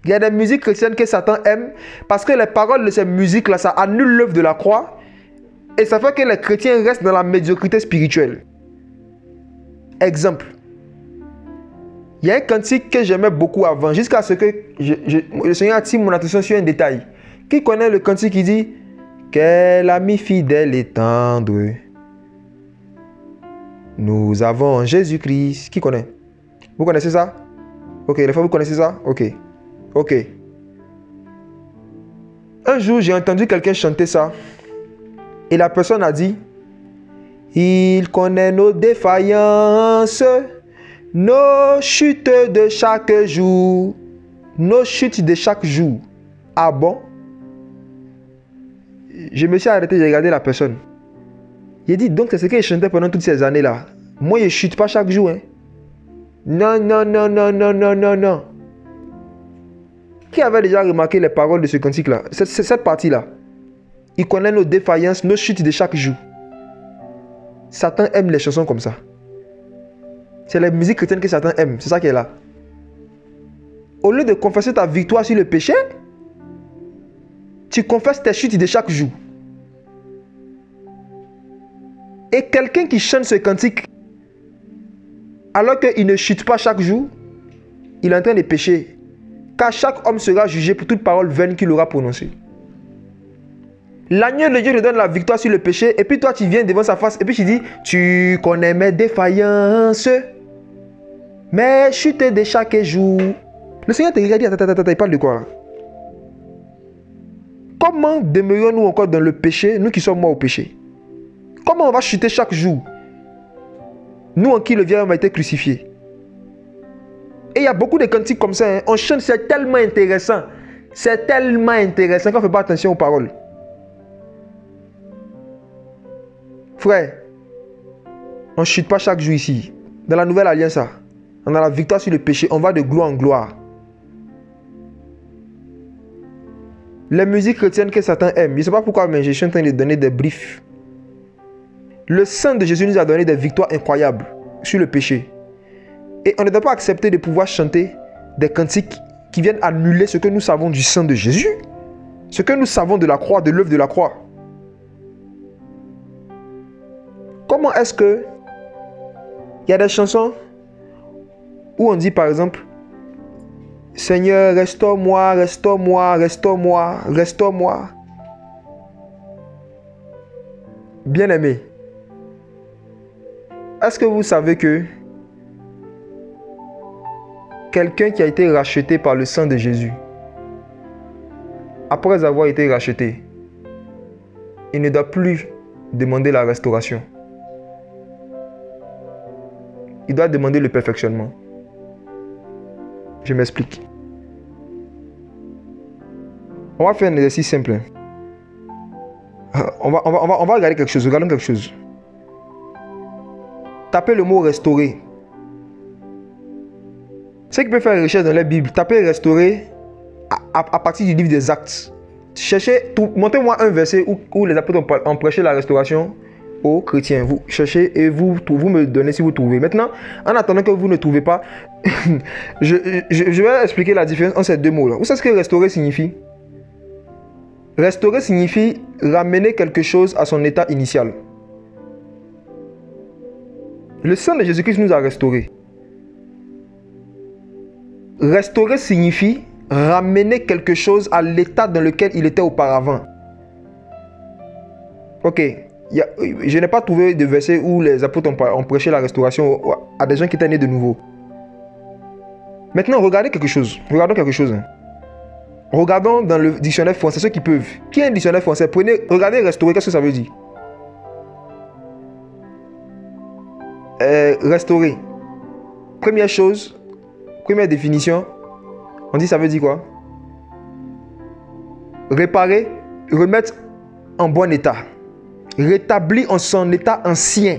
Il y a des musiques chrétiennes que Satan aime parce que les paroles de ces musiques-là, ça annule l'œuvre de la croix et ça fait que les chrétiens restent dans la médiocrité spirituelle. Exemple. Il y a un cantique que j'aimais beaucoup avant, jusqu'à ce que le Seigneur attire mon attention sur un détail. Qui connaît le cantique qui dit « Quel ami fidèle et tendre nous avons en Jésus-Christ ». Qui connaît? Vous connaissez ça? Ok, les fois vous connaissez ça? Ok. Ok. Un jour, j'ai entendu quelqu'un chanter ça. Et la personne a dit « Il connaît nos défaillances, nos chutes de chaque jour. » Nos chutes de chaque jour. Ah bon? Je me suis arrêté, j'ai regardé la personne. Il dit donc c'est ce qu'il chantait pendant toutes ces années-là. Moi, je ne chute pas chaque jour. Hein. Non, non, non, non, non, non, non, non. Qui avait déjà remarqué les paroles de ce cantique-là? Cette partie-là. Il connaît nos défaillances, nos chutes de chaque jour. Satan aime les chansons comme ça. C'est la musique chrétienne que Satan aime. C'est ça qui est là. Au lieu de confesser ta victoire sur le péché, tu confesses tes chutes de chaque jour. Et quelqu'un qui chante ce cantique, alors qu'il ne chute pas chaque jour, il est en train de pécher. Car chaque homme sera jugé pour toute parole vaine qu'il aura prononcée. L'agneau de Dieu te donne la victoire sur le péché, et puis toi tu viens devant sa face, et puis tu dis, tu connais mes défaillances, mes chutes de chaque jour. Le Seigneur te regarde, attends, il parle de quoi? Comment demeurons-nous encore dans le péché, nous qui sommes morts au péché? Comment on va chuter chaque jour? Nous en qui le vieil homme a été crucifié. Et il y a beaucoup de cantiques comme ça. Hein. On chante, c'est tellement intéressant. C'est tellement intéressant qu'on ne fait pas attention aux paroles. Frère, on ne chute pas chaque jour ici. Dans la nouvelle alliance, on a la victoire sur le péché. On va de gloire en gloire. Les musiques chrétiennes que Satan aime, je ne sais pas pourquoi, mais je suis en train de donner des briefs. Le sang de Jésus nous a donné des victoires incroyables sur le péché. Et on ne doit pas accepter de pouvoir chanter des cantiques qui viennent annuler ce que nous savons du sang de Jésus. Ce que nous savons de la croix, de l'œuvre de la croix. Comment est-ce que il y a des chansons où on dit par exemple Seigneur, restaure-moi, restaure-moi, restaure-moi, restaure-moi. Bien-aimé, est-ce que vous savez que quelqu'un qui a été racheté par le sang de Jésus, après avoir été racheté, il ne doit plus demander la restauration. Il doit demander le perfectionnement. Je m'explique. On va faire un exercice simple. On va regarder quelque chose. Regardons quelque chose. Tapez le mot restaurer. Ceux qui peuvent faire une recherche dans la Bible, tapez restaurer à partir du livre des Actes. Cherchez, montrez-moi un verset où les apôtres ont prêché la restauration aux chrétiens. Vous cherchez et vous me donnez si vous trouvez. Maintenant, en attendant que vous ne trouvez pas, je vais expliquer la différence entre ces deux mots-là. Vous savez ce que restaurer signifie? Restaurer signifie ramener quelque chose à son état initial. Le sang de Jésus-Christ nous a restaurés. Restaurer signifie ramener quelque chose à l'état dans lequel il était auparavant. Ok, je n'ai pas trouvé de verset où les apôtres ont prêché la restauration à des gens qui étaient nés de nouveau. Maintenant, regardez quelque chose. Regardons quelque chose. Regardons dans le dictionnaire français, ceux qui peuvent. Qui a un dictionnaire français? Regardez restaurer, qu'est-ce que ça veut dire? Restaurer. Première chose, première définition, on dit ça veut dire quoi? Réparer, remettre en bon état. Rétablir en son état ancien.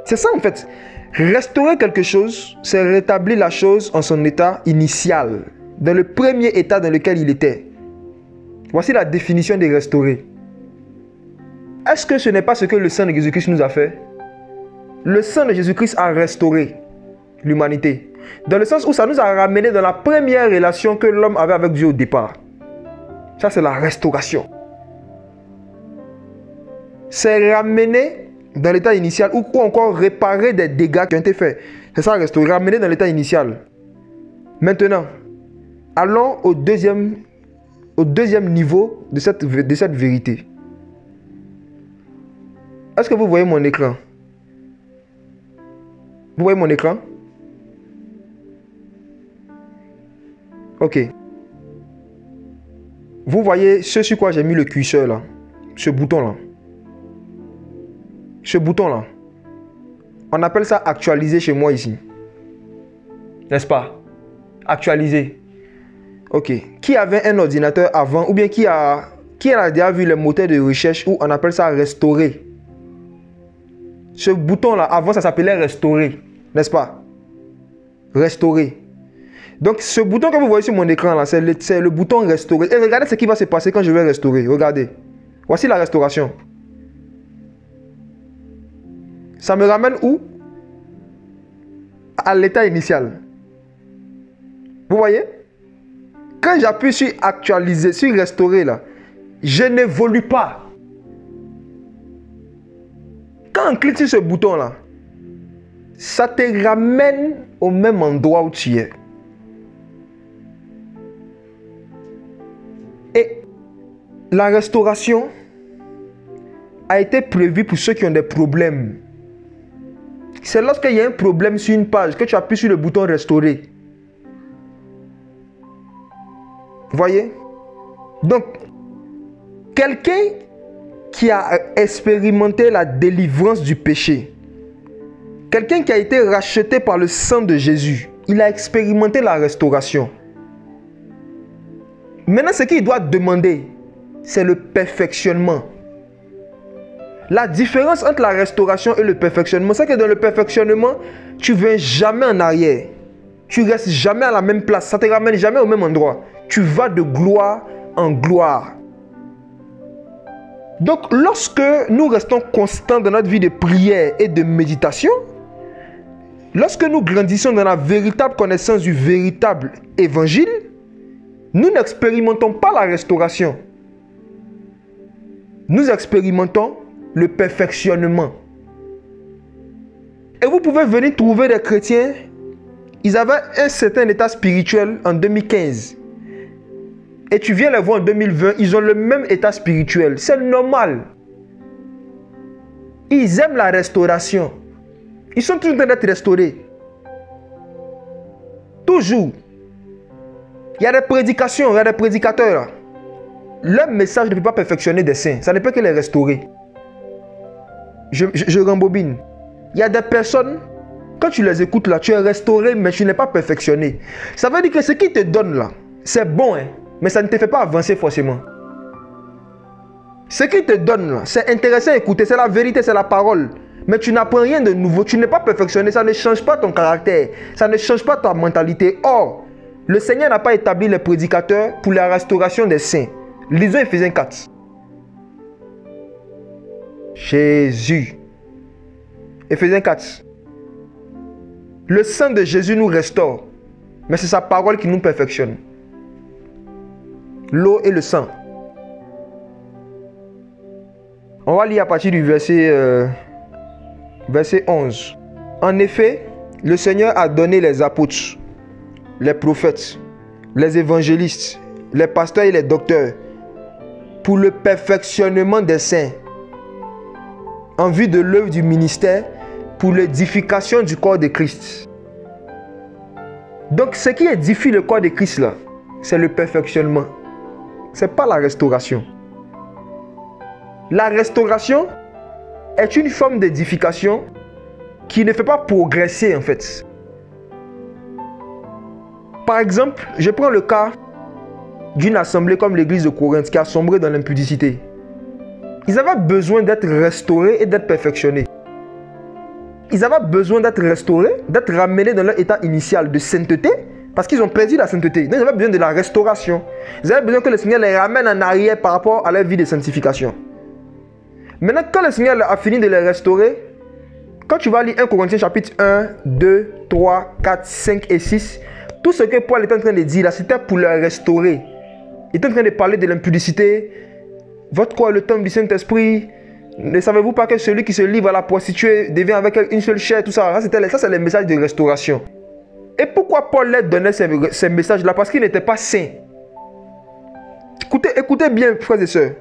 C'est ça en fait. Restaurer quelque chose, c'est rétablir la chose en son état initial. Dans le premier état dans lequel il était. Voici la définition de restaurer. Est-ce que ce n'est pas ce que le sang de Jésus-Christ nous a fait? Le sang de Jésus-Christ a restauré l'humanité. Dans le sens où ça nous a ramené dans la première relation que l'homme avait avec Dieu au départ. Ça, c'est la restauration. C'est ramener dans l'état initial ou encore réparer des dégâts qui ont été faits. C'est ça, restaurer, ramener dans l'état initial. Maintenant, allons au deuxième niveau de cette vérité. Est-ce que vous voyez mon écran? Vous voyez mon écran? Ok. Vous voyez ce sur quoi j'ai mis le curseur là? Ce bouton là. Ce bouton là. On appelle ça actualiser chez moi ici. N'est-ce pas? Actualiser. Ok. Qui avait un ordinateur avant ou bien qui a déjà vu les moteurs de recherche où on appelle ça restaurer? Ce bouton là, avant ça s'appelait restaurer. N'est-ce pas? Restaurer. Donc ce bouton que vous voyez sur mon écran là, c'est le bouton restaurer. Et regardez ce qui va se passer quand je vais restaurer. Regardez. Voici la restauration. Ça me ramène où? À l'état initial. Vous voyez? Quand j'appuie sur actualiser, sur restaurer là, je n'évolue pas. Quand on clique sur ce bouton là, ça te ramène au même endroit où tu es. Et la restauration a été prévue pour ceux qui ont des problèmes. C'est lorsqu'il y a un problème sur une page que tu appuies sur le bouton restaurer. Vous voyez? Donc, quelqu'un qui a expérimenté la délivrance du péché, quelqu'un qui a été racheté par le sang de Jésus, il a expérimenté la restauration. Maintenant, ce qu'il doit demander, c'est le perfectionnement. La différence entre la restauration et le perfectionnement, c'est que dans le perfectionnement, tu ne viens jamais en arrière. Tu ne restes jamais à la même place. Ça ne te ramène jamais au même endroit. Tu vas de gloire en gloire. Donc, lorsque nous restons constants dans notre vie de prière et de méditation, lorsque nous grandissons dans la véritable connaissance du véritable évangile, nous n'expérimentons pas la restauration. Nous expérimentons le perfectionnement. Et vous pouvez venir trouver des chrétiens, ils avaient un certain état spirituel en 2015. Et tu viens les voir en 2020, ils ont le même état spirituel. C'est normal. Ils aiment la restauration. Ils sont toujours en train d'être restaurés. Toujours. Il y a des prédications, il y a des prédicateurs. Leur message ne peut pas perfectionner des saints. Ça ne peut que les restaurer. Je rembobine. Il y a des personnes, quand tu les écoutes là, tu es restauré, mais tu n'es pas perfectionné. Ça veut dire que ce qu'ils te donnent là, c'est bon, hein, mais ça ne te fait pas avancer forcément. Ce qu'ils te donnent là, c'est intéressant à écouter, c'est la vérité, c'est la parole. Mais tu n'apprends rien de nouveau, tu n'es pas perfectionné, ça ne change pas ton caractère, ça ne change pas ta mentalité. Or, le Seigneur n'a pas établi les prédicateurs pour la restauration des saints. Lisons Ephésiens 4. Jésus. Ephésiens 4. Le sang de Jésus nous restaure, mais c'est sa parole qui nous perfectionne. L'eau et le sang. On va lire à partir du verset 11. En effet, le Seigneur a donné les apôtres, les prophètes, les évangélistes, les pasteurs et les docteurs pour le perfectionnement des saints, en vue de l'œuvre du ministère, pour l'édification du corps de Christ. Donc, ce qui édifie le corps de Christ là, c'est le perfectionnement. Ce n'est pas la restauration. La restauration est une forme d'édification qui ne fait pas progresser en fait. Par exemple, je prends le cas d'une assemblée comme l'église de Corinthe qui a sombré dans l'impudicité. Ils avaient besoin d'être restaurés et d'être perfectionnés. Ils avaient besoin d'être restaurés, d'être ramenés dans leur état initial de sainteté, parce qu'ils ont perdu la sainteté. Donc ils avaient besoin de la restauration. Ils avaient besoin que le Seigneur les ramène en arrière par rapport à leur vie de sanctification. Maintenant, quand le Seigneur a fini de les restaurer, quand tu vas lire 1 Corinthiens chapitre 1, 2, 3, 4, 5 et 6, tout ce que Paul est en train de dire là, c'était pour le restaurer. Il est en train de parler de l'impudicité. Votre corps est le temple du Saint-Esprit. Ne savez-vous pas que celui qui se livre à la prostituée devient avec elle une seule chair, tout ça. Ça, c'est le message de restauration. Et pourquoi Paul leur donnait ces messages-là? Parce qu'il n'était pas saint. Écoutez bien, frères et sœurs.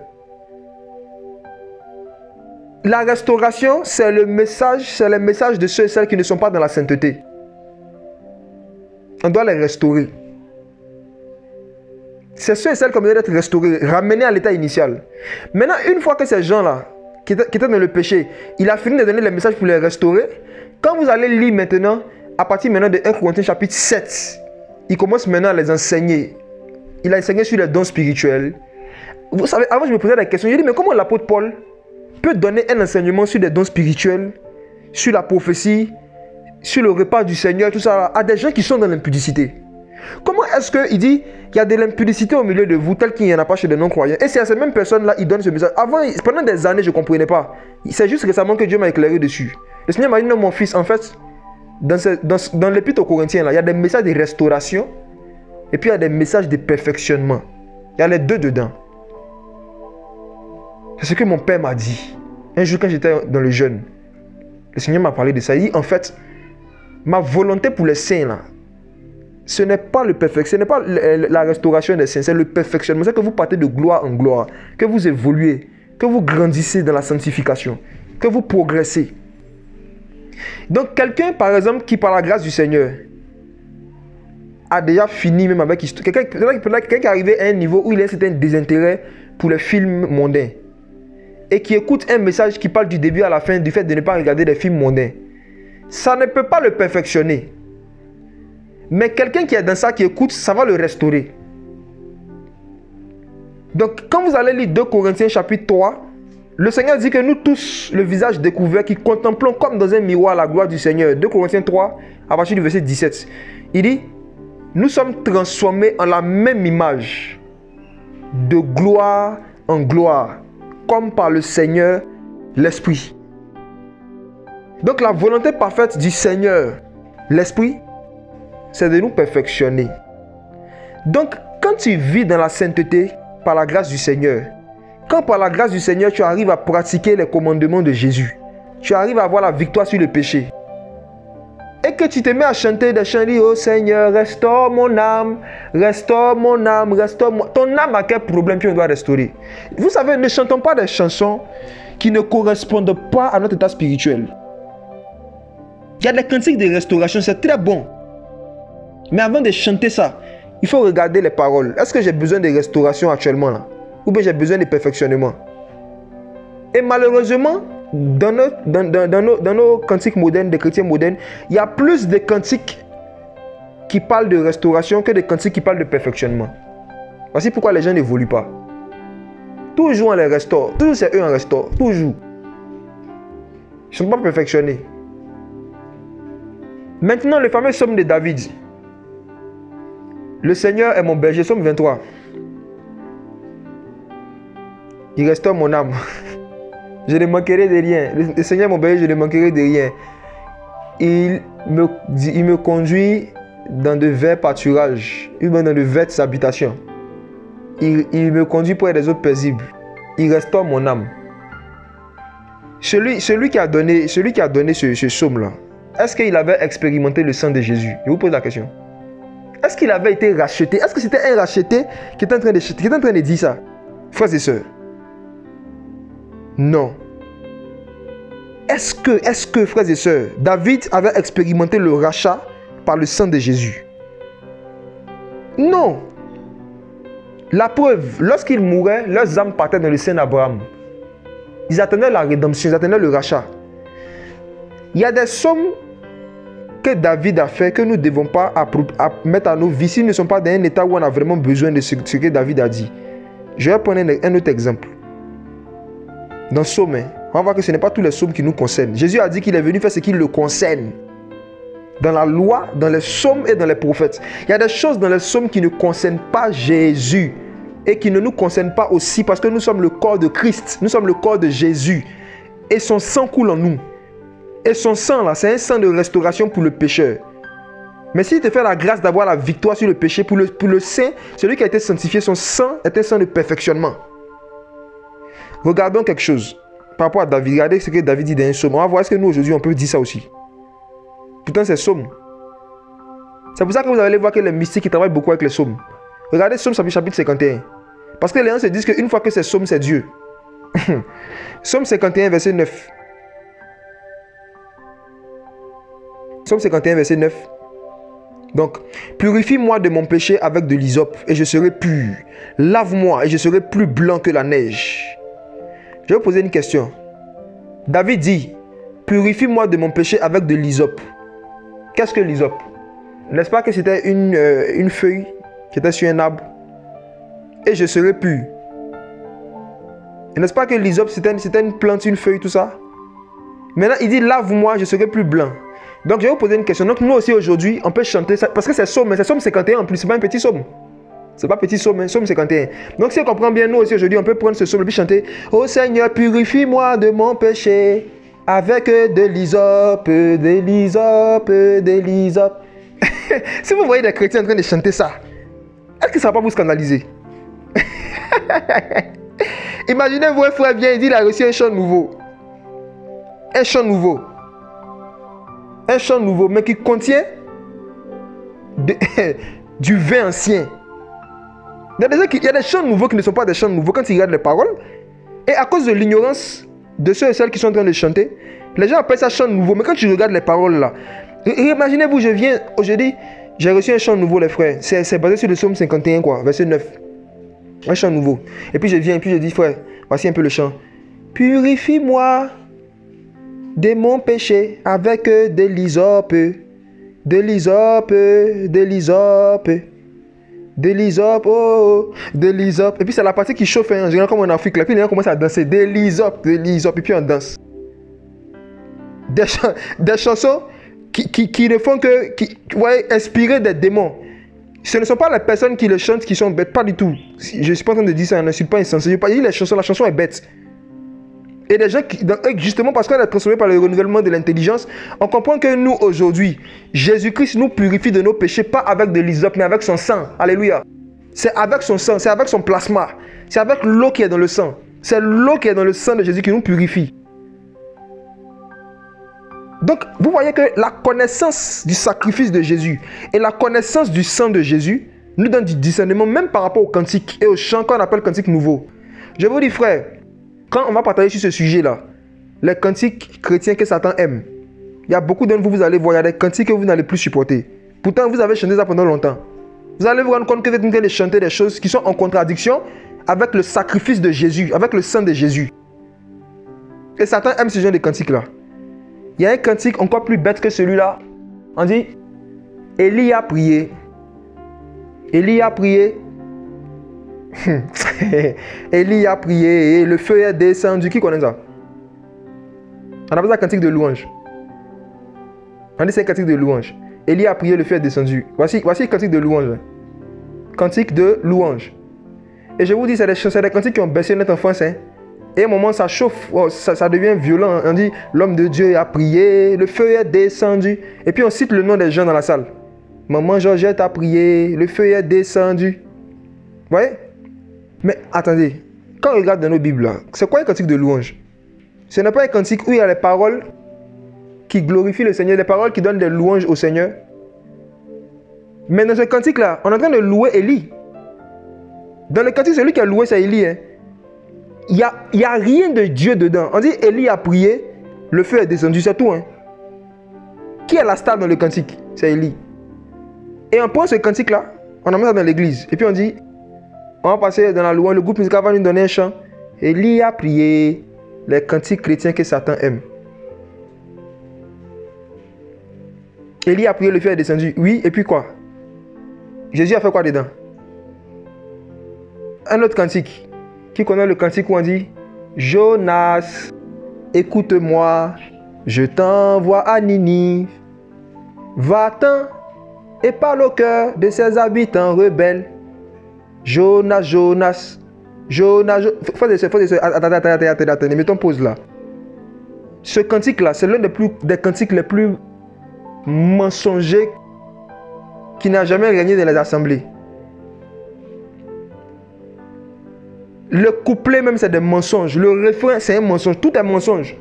La restauration, c'est le message de ceux et celles qui ne sont pas dans la sainteté. On doit les restaurer. C'est ceux et celles qui ont besoin d'être restaurés, ramenés à l'état initial. Maintenant, une fois que ces gens-là, qui étaient dans le péché, il a fini de donner les messages pour les restaurer, quand vous allez lire maintenant, à partir maintenant de 1 Corinthiens chapitre 7, il commence maintenant à les enseigner. Il a enseigné sur les dons spirituels. Vous savez, avant je me posais la question, je dis, mais comment l'apôtre Paul peut donner un enseignement sur des dons spirituels, sur la prophétie, sur le repas du Seigneur, tout ça, à des gens qui sont dans l'impudicité? Comment est-ce qu'il dit qu'il y a de l'impudicité au milieu de vous, tel qu'il n'y en a pas chez les non-croyants? Et c'est à ces mêmes personnes-là, il donne ce message. Avant, pendant des années, je ne comprenais pas. C'est juste récemment que Dieu m'a éclairé dessus. Le Seigneur m'a dit, non, mon fils, en fait, dans l'épître aux Corinthiens, là, il y a des messages de restauration et puis il y a des messages de perfectionnement. Il y a les deux dedans. C'est ce que mon père m'a dit. Un jour, quand j'étais dans le jeûne, le Seigneur m'a parlé de ça. Il dit, en fait, ma volonté pour les saints, là, ce n'est pas le perfectionnement, ce n'est pas la restauration des saints, c'est le perfectionnement. C'est que vous partez de gloire en gloire, que vous évoluez, que vous grandissez dans la sanctification, que vous progressez. Donc, quelqu'un, par exemple, qui par la grâce du Seigneur a déjà fini même avec quelqu'un qui est arrivé à un niveau où il a un certain désintérêt pour les films mondains et qui écoute un message qui parle du début à la fin du fait de ne pas regarder des films mondains, ça ne peut pas le perfectionner. Mais quelqu'un qui est dans ça, qui écoute, ça va le restaurer. Donc, quand vous allez lire 2 Corinthiens chapitre 3, le Seigneur dit que nous tous, le visage découvert, qui contemplons comme dans un miroir la gloire du Seigneur. 2 Corinthiens 3, à partir du verset 17. Il dit, nous sommes transformés en la même image, de gloire en gloire, comme par le Seigneur, l'Esprit. Donc, la volonté parfaite du Seigneur, l'Esprit, c'est de nous perfectionner. Donc, quand tu vis dans la sainteté par la grâce du Seigneur, quand par la grâce du Seigneur, tu arrives à pratiquer les commandements de Jésus, tu arrives à avoir la victoire sur le péché, et que tu te mets à chanter des chants, oh Seigneur, restaure mon âme, restaure mon âme, restaure mon... Ton âme a quel problème que tu dois restaurer? Vous savez, ne chantons pas des chansons qui ne correspondent pas à notre état spirituel. Il y a des cantiques de restauration, c'est très bon. Mais avant de chanter ça, il faut regarder les paroles. Est-ce que j'ai besoin de restauration actuellement là? Ou bien j'ai besoin de perfectionnement? Et malheureusement, dans nos cantiques modernes, des chrétiens modernes, il y a plus de cantiques qui parlent de restauration que de cantiques qui parlent de perfectionnement. Voici pourquoi les gens n'évoluent pas. Toujours on les restaure. Toujours c'est eux en restaure. Toujours. Ils ne sont pas perfectionnés. Maintenant, le fameux psaume de David. Le Seigneur est mon berger, psaume 23. Il restaure mon âme. Je ne manquerai de rien. Le Seigneur est mon berger, je ne manquerai de rien. Il me conduit dans de verts pâturages. Il me met dans de vertes habitations. Il me conduit pour des eaux paisibles. Il restaure mon âme. Celui qui a donné ce psaume-là, est-ce qu'il avait expérimenté le sang de Jésus? Je vous pose la question. Est-ce qu'il avait été racheté? Est-ce que c'était un racheté qui était en train de dire ça? Frères et sœurs. Non. Est-ce que, frères et sœurs, David avait expérimenté le rachat par le sang de Jésus? Non. La preuve, lorsqu'ils mouraient, leurs âmes partaient dans le sein d'Abraham. Ils attendaient la rédemption, ils attendaient le rachat. Il y a des sommes que David a fait que nous ne devons pas mettre à nos vies s'ils ne sont pas dans un état où on a vraiment besoin de ce que David a dit. Je vais prendre un autre exemple. Dans Psaume, on va voir que ce n'est pas tous les psaumes qui nous concernent. Jésus a dit qu'il est venu faire ce qui le concerne. Dans la loi, dans les psaumes et dans les prophètes. Il y a des choses dans les psaumes qui ne concernent pas Jésus et qui ne nous concernent pas aussi parce que nous sommes le corps de Christ. Nous sommes le corps de Jésus et son sang coule en nous. Et son sang, là, c'est un sang de restauration pour le pécheur. Mais s'il te fait la grâce d'avoir la victoire sur le péché, pour le saint, celui qui a été sanctifié, son sang est un sang de perfectionnement. Regardons quelque chose par rapport à David. Regardez ce que David dit dans un psaume. On va voir est-ce que nous, aujourd'hui, on peut dire ça aussi. Pourtant, c'est psaume. C'est pour ça que vous allez voir que les mystiques, ils travaillent beaucoup avec les psaumes. Regardez Psaume chapitre 51. Parce que les gens se disent qu'une fois que c'est psaume, c'est Dieu. Psaume 51, verset 9. Psaume 51, verset 9. Donc, purifie-moi de mon péché avec de l'hysope et je serai pur. Lave-moi et je serai plus blanc que la neige. Je vais vous poser une question. David dit, purifie-moi de mon péché avec de l'hysope. Qu'est-ce que l'hysope? N'est-ce pas que c'était une feuille qui était sur un arbre? Et je serai pur. N'est-ce pas que l'hysope c'était une plante, une feuille, tout ça? Maintenant, il dit, lave-moi, je serai plus blanc. Donc, je vais vous poser une question. Donc, nous aussi, aujourd'hui, on peut chanter ça. Parce que c'est psaume, mais c'est psaume 51 en plus. C'est pas un petit psaume. C'est pas petit psaume, mais psaume 51. Donc, si on comprend bien, nous aussi, aujourd'hui, on peut prendre ce psaume et puis chanter. Ô Seigneur, purifie-moi de mon péché avec de l'hysope, de l'hysope, de l'hysope. Si vous voyez des chrétiens en train de chanter ça, est-ce que ça va pas vous scandaliser? Imaginez-vous, un frère vient et dit il a reçu un chant nouveau. Un chant nouveau. Un chant nouveau, mais qui contient du vin ancien. Il y a des chants nouveaux qui ne sont pas des chants nouveaux quand ils regardent les paroles. Et à cause de l'ignorance de ceux et celles qui sont en train de chanter, les gens appellent ça chant nouveau. Mais quand tu regardes les paroles là, imaginez-vous, je viens aujourd'hui, j'ai reçu un chant nouveau, les frères. C'est basé sur le psaume 51, quoi, verset 9. Un chant nouveau. Et puis je viens, et puis je dis, frère, voici un peu le chant. Purifie-moi de mon péché avec de l'hysope, de l'hysope, de l'hysope, de l'hysope, oh, de l'hysope. Et puis c'est la partie qui chauffe, hein, en général, comme en Afrique. Là, puis les gens commencent à danser, de l'hysope, et puis on danse. Des chansons qui ne font que, inspirer des démons. Ce ne sont pas les personnes qui le chantent qui sont bêtes, pas du tout. Je ne suis pas en train de dire ça, je ne suis pas insensé. Je dis la chanson est bête. Et des gens qui, justement parce qu'on est transformé par le renouvellement de l'intelligence, on comprend que nous aujourd'hui, Jésus-Christ nous purifie de nos péchés, pas avec de l'hysope, mais avec son sang. Alléluia. C'est avec son sang, c'est avec son plasma. C'est avec l'eau qui est dans le sang. C'est l'eau qui est dans le sang de Jésus qui nous purifie. Donc, vous voyez que la connaissance du sacrifice de Jésus et la connaissance du sang de Jésus nous donne du discernement, même par rapport au cantique et au chant qu'on appelle cantique nouveau. Je vous dis, frère, quand on va partager sur ce sujet-là, les cantiques chrétiens que Satan aime, il y a beaucoup d'entre vous, vous allez voir, il y a des cantiques que vous n'allez plus supporter. Pourtant, vous avez chanté ça pendant longtemps. Vous allez vous rendre compte que vous êtes en train de chanter des choses qui sont en contradiction avec le sacrifice de Jésus, avec le sang de Jésus. Et Satan aime ce genre de cantiques-là. Il y a un cantique encore plus bête que celui-là. On dit, Élie a prié. Élie a prié. Élie a prié et le feu est descendu. Qui connaît ça? On appelle ça cantique de louange. On dit c'est un cantique de louange. Élie a prié, le feu est descendu. Voici le cantique de louange. Cantique de louange. Et je vous dis, c'est des cantiques qui ont baissé notre enfance. Hein. Et à un moment, ça chauffe, ça devient violent. On dit, l'homme de Dieu a prié, le feu est descendu. Et puis on cite le nom des gens dans la salle. Maman Georgette a prié, le feu est descendu. Vous voyez? Mais attendez, quand on regarde dans nos Bibles, c'est quoi un cantique de louange? Ce n'est pas un cantique où il y a les paroles qui glorifient le Seigneur, les paroles qui donnent des louanges au Seigneur. Mais dans ce cantique-là, on est en train de louer Élie. Dans le cantique, celui qui a loué, c'est Élie. Hein. Il n'y a rien de Dieu dedans. On dit Élie a prié, le feu est descendu, c'est tout. Hein. Qui est la star dans le cantique? C'est Élie. Et on prend ce cantique-là, on emmène ça dans l'église. Et puis on dit, on va passer dans la louange, le groupe musical va nous donner un chant. Élie a prié, les cantiques chrétiens que Satan aime. Élie a prié, le feu est descendu. Oui, et puis quoi? Jésus a fait quoi dedans? Un autre cantique. Qui connaît le cantique où on dit Jonas, écoute-moi, je t'envoie à Ninive. Va-t'en et parle au cœur de ses habitants rebelles. Jonas. Attendez, mettons pause là. Ce cantique-là, c'est l'un des cantiques les plus mensongers qui n'a jamais régné dans les assemblées. Le couplet même, c'est des mensonges. Le refrain, c'est un mensonge. Tout est mensonge.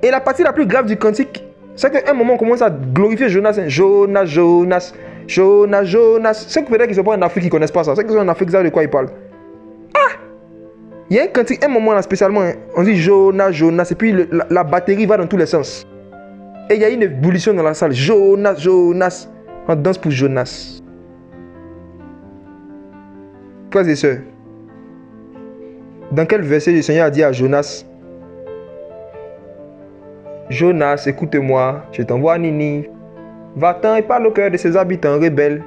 Et la partie la plus grave du cantique, c'est qu'à un moment, on commence à glorifier Jonas. Jonas, Jonas, Jonas, Jonas. Ceux qui peut-être qui ne sont pas en Afrique, qui ne connaissent pas ça. Ceux qui sont en Afrique, savent de quoi ils parlent. Ah! Il y a un cantique, un moment là spécialement, on dit Jonas, Jonas. Et puis la batterie va dans tous les sens. Et il y a une ébullition dans la salle. Jonas, Jonas. On danse pour Jonas. Frères et sœurs, dans quel verset le Seigneur a dit à Jonas, Jonas, écoute-moi, je t'envoie à Ninive. Va-t'en et parle au cœur de ses habitants rebelles.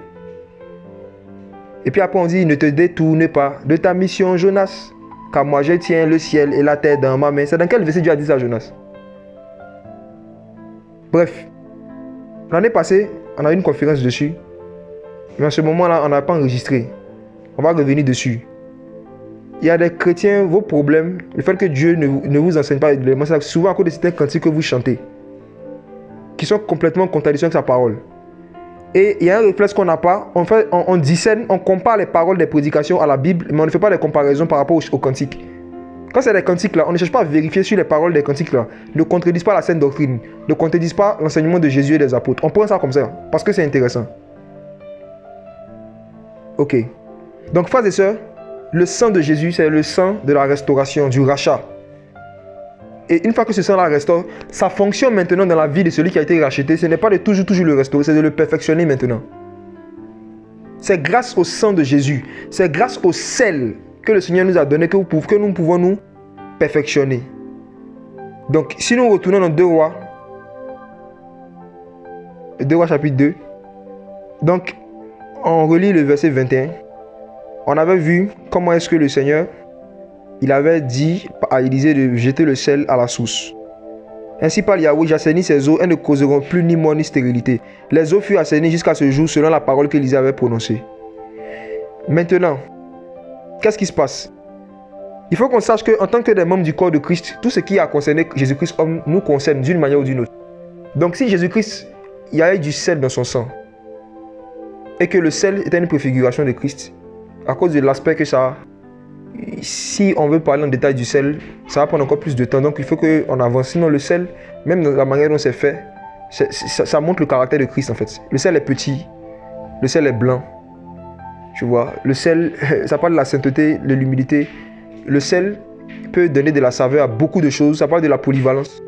Et puis après on dit, ne te détourne pas de ta mission, Jonas, car moi je tiens le ciel et la terre dans ma main. C'est dans quel verset Dieu a dit ça à Jonas? Bref, l'année passée, on a eu une conférence dessus. Mais en ce moment-là, on n'a pas enregistré. On va revenir dessus. Il y a des chrétiens, vos problèmes, le fait que Dieu ne vous enseigne pas les messages, souvent à cause de certains cantiques que vous chantez, qui sont complètement en contradiction avec sa parole. Et il y a un réflexe qu'on n'a pas, on discerne, on compare les paroles des prédications à la Bible, mais on ne fait pas de comparaison par rapport aux cantiques. Quand c'est des cantiques là, on ne cherche pas à vérifier sur les paroles des cantiques là, ne contredisent pas la sainte doctrine, ne contredisent pas l'enseignement de Jésus et des apôtres. On prend ça comme ça, parce que c'est intéressant. Ok. Donc frères et sœurs, le sang de Jésus, c'est le sang de la restauration, du rachat. Et une fois que ce sang la restaure, sa fonction maintenant dans la vie de celui qui a été racheté, ce n'est pas de toujours le restaurer, c'est de le perfectionner maintenant. C'est grâce au sang de Jésus, c'est grâce au sel que le Seigneur nous a donné que nous pouvons nous perfectionner. Donc, si nous retournons dans 2 Rois, 2 Rois chapitre 2, donc, on relit le verset 21. On avait vu comment est-ce que le Seigneur, il avait dit à Élisée de jeter le sel à la source. Ainsi parle Yahweh, j'assainis ces eaux, elles ne causeront plus ni mort ni stérilité. Les eaux furent assainies jusqu'à ce jour selon la parole qu'Élisée avait prononcée. Maintenant, qu'est-ce qui se passe? Il faut qu'on sache qu'en tant que des membres du corps de Christ, tout ce qui a concerné Jésus-Christ homme nous concerne d'une manière ou d'une autre. Donc si Jésus-Christ, il y avait du sel dans son sang, et que le sel était une préfiguration de Christ, à cause de l'aspect que ça a, si on veut parler en détail du sel, ça va prendre encore plus de temps. Donc il faut qu'on avance. Sinon le sel, même dans la manière dont c'est fait, ça montre le caractère de Christ en fait. Le sel est petit, le sel est blanc. Tu vois, le sel, ça parle de la sainteté, de l'humilité. Le sel peut donner de la saveur à beaucoup de choses. Ça parle de la polyvalence.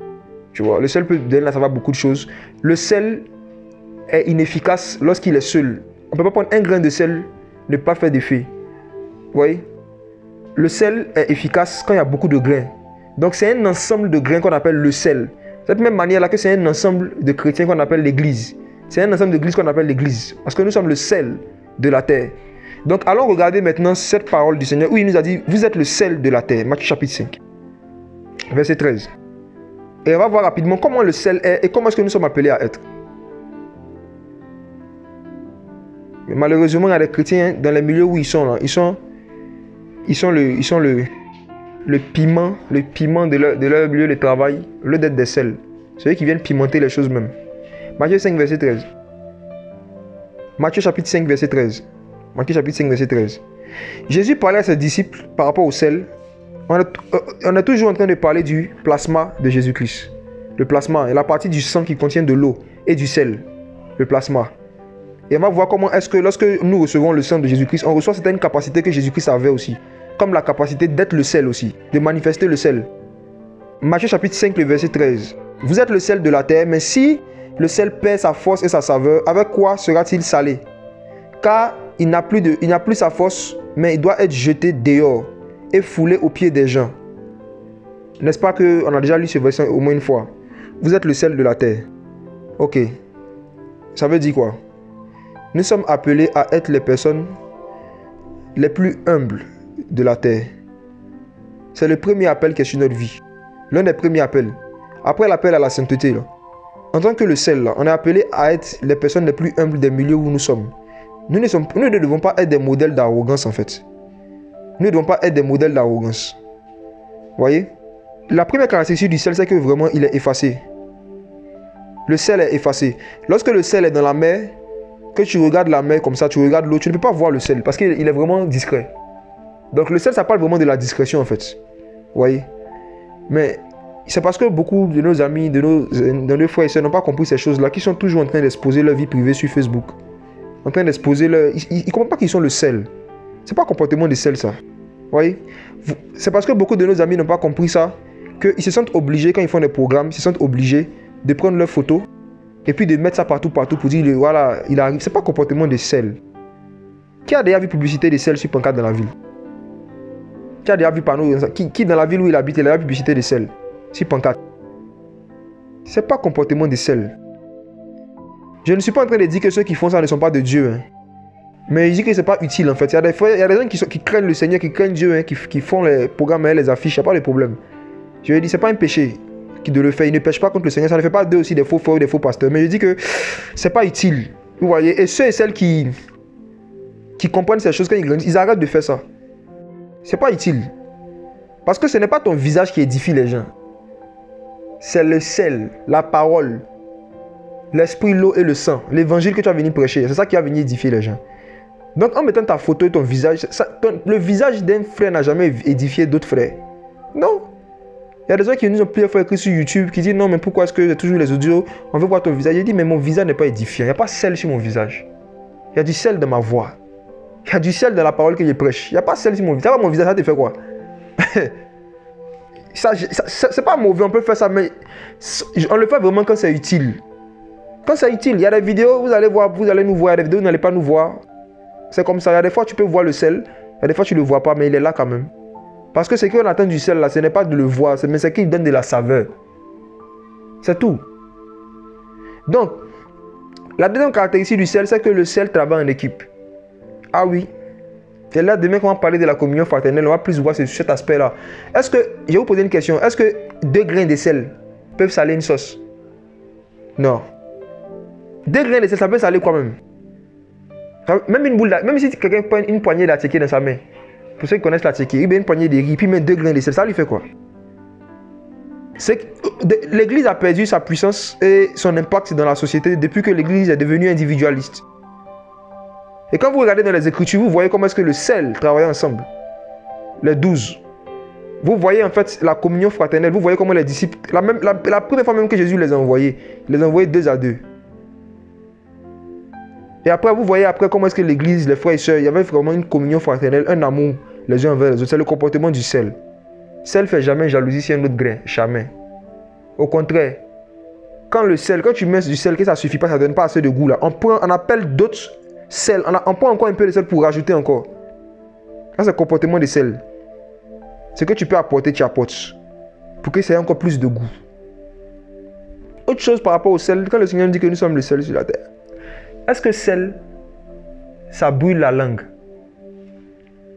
Tu vois, le sel peut donner de la saveur à beaucoup de choses. Le sel est inefficace lorsqu'il est seul. On ne peut pas prendre un grain de sel, ne pas faire d'effet. Vous voyez? Le sel est efficace quand il y a beaucoup de grains. Donc c'est un ensemble de grains qu'on appelle le sel. De cette même manière-là que c'est un ensemble de chrétiens qu'on appelle l'église. C'est un ensemble d'églises qu'on appelle l'église. Parce que nous sommes le sel de la terre. Donc allons regarder maintenant cette parole du Seigneur où il nous a dit, vous êtes le sel de la terre. Matthieu chapitre 5, verset 13. Et on va voir rapidement comment le sel est et comment est-ce que nous sommes appelés à être. Mais malheureusement, il y a des chrétiens dans les milieux où ils sont là. Ils sont le piment de leur milieu de travail, au lieu d'être des sels. C'est eux qui viennent pimenter les choses même. Matthieu 5, verset 13. Matthieu chapitre 5, verset 13. Matthieu chapitre 5, verset 13. Jésus parlait à ses disciples par rapport au sel. On est toujours en train de parler du plasma de Jésus-Christ. Le plasma est la partie du sang qui contient de l'eau et du sel. Le plasma. Et on va voir comment est-ce que lorsque nous recevons le sang de Jésus-Christ, on reçoit certaines capacités que Jésus-Christ avait aussi. Comme la capacité d'être le sel aussi, de manifester le sel. Matthieu chapitre 5, le verset 13. Vous êtes le sel de la terre, mais si le sel perd sa force et sa saveur, avec quoi sera-t-il salé? Car il n'a plus sa force, mais il doit être jeté dehors et foulé aux pieds des gens. N'est-ce pas qu'on a déjà lu ce verset au moins une fois? Vous êtes le sel de la terre. Ok. Ça veut dire quoi? Nous sommes appelés à être les personnes les plus humbles de la terre. C'est le premier appel qui est sur notre vie. L'un des premiers appels. Après l'appel à la sainteté, là. En tant que le sel, là, on est appelé à être les personnes les plus humbles des milieux où nous sommes. Nous ne devons pas être des modèles d'arrogance en fait. Nous ne devons pas être des modèles d'arrogance. Vous voyez? La première caractéristique du sel, c'est que vraiment, il est effacé. Le sel est effacé. Lorsque le sel est dans la mer, que tu regardes la mer comme ça, tu regardes l'eau, tu ne peux pas voir le sel parce qu'il est vraiment discret. Donc le sel, ça parle vraiment de la discrétion en fait. Vous voyez? Mais c'est parce que beaucoup de nos amis, de nos frères et sœurs n'ont pas compris ces choses-là, qui sont toujours en train d'exposer leur vie privée sur Facebook. En train d'exposer leur... Ils ne comprennent pas qu'ils sont le sel. C'est pas un comportement de sel ça. Vous voyez? C'est parce que beaucoup de nos amis n'ont pas compris ça, qu'ils se sentent obligés, quand ils font des programmes, ils se sentent obligés de prendre leurs photos et puis de mettre ça partout pour dire, voilà, il arrive. C'est pas un comportement de sel. Qui a déjà vu publicité de sel sur pancarte dans la ville? Qui a déjà vu panneau? Qui dans la ville où il habite, il a déjà vu publicité de sel sur pancarte? C'est pas un comportement de sel. Je ne suis pas en train de dire que ceux qui font ça ne sont pas de Dieu. Hein. Mais je dis que c'est pas utile en fait. Il y a des gens qui craignent le Seigneur, qui craignent Dieu, hein, qui font les programmes et les affiches. Il n'y a pas de problème. Je dis, c'est pas un péché de le faire. Ils ne pêchent pas contre le Seigneur. Ça ne fait pas d'eux aussi des faux frères ou des faux pasteurs. Mais je dis que c'est pas utile. Vous voyez. Et ceux et celles qui comprennent ces choses quand ils grandissent, ils arrêtent de faire ça. C'est pas utile. Parce que ce n'est pas ton visage qui édifie les gens. C'est le sel, la parole, l'esprit, l'eau et le sang. L'évangile que tu vas venir prêcher. C'est ça qui va venir édifier les gens. Donc en mettant ta photo et ton visage, le visage d'un frère n'a jamais édifié d'autres frères. Non. Il y a des gens qui nous ont plusieurs fois écrit sur YouTube qui disent non mais pourquoi est-ce que j'ai toujours les audios, on veut voir ton visage. J'ai dit mais mon visage n'est pas édifiant, il n'y a pas sel sur mon visage. Il y a du sel dans ma voix. Il y a du sel dans la parole que je prêche. Il n'y a pas sel sur mon visage. Ça va, mon visage, ça te fait quoi? C'est pas mauvais, on peut faire ça, mais on le fait vraiment quand c'est utile. Quand c'est utile, il y a des vidéos, vous allez voir, vous allez nous voir, il y a des vidéos, vous n'allez pas nous voir. C'est comme ça, il y a des fois tu peux voir le sel, il y a des fois tu ne le vois pas, mais il est là quand même. Parce que ce qu'on attend du sel là, ce n'est pas de le voir, mais c'est qu'il donne de la saveur. C'est tout. Donc, la deuxième caractéristique du sel, c'est que le sel travaille en équipe. Ah oui. Et là, demain, quand on va parler de la communion fraternelle, on va plus voir cet aspect-là. Est-ce que, je vais vous poser une question, est-ce que 2 grains de sel peuvent saler une sauce? Non. 2 grains de sel, ça peut saler quoi même? Même une boule, même si quelqu'un prend une poignée d'attiqué dans sa main, pour ceux qui connaissent l'attiqué, il met une poignée de riz, puis il met 2 grains de sel, ça lui fait quoi? L'église a perdu sa puissance et son impact dans la société depuis que l'église est devenue individualiste. Et quand vous regardez dans les Écritures, vous voyez comment est-ce que le sel travaille ensemble. Les 12. Vous voyez en fait la communion fraternelle, vous voyez comment les disciples, la première fois même que Jésus les a envoyés, il les a envoyés 2 à 2. Et après, vous voyez comment est-ce que l'église, les frères et sœurs, il y avait vraiment une communion fraternelle, un amour les uns envers les autres. C'est le comportement du sel. Sel ne fait jamais jalousie sur un autre grain, jamais. Au contraire, quand tu mets du sel, que ça ne suffit pas, ça ne donne pas assez de goût là. On appelle d'autres sel, on prend encore un peu de sel pour rajouter encore. Ça, c'est le comportement de sel. Ce que tu peux apporter, tu apportes. Pour que ça ait encore plus de goût. Autre chose par rapport au sel, quand le Seigneur dit que nous sommes le sel sur la terre. Est-ce que sel, ça brûle la langue?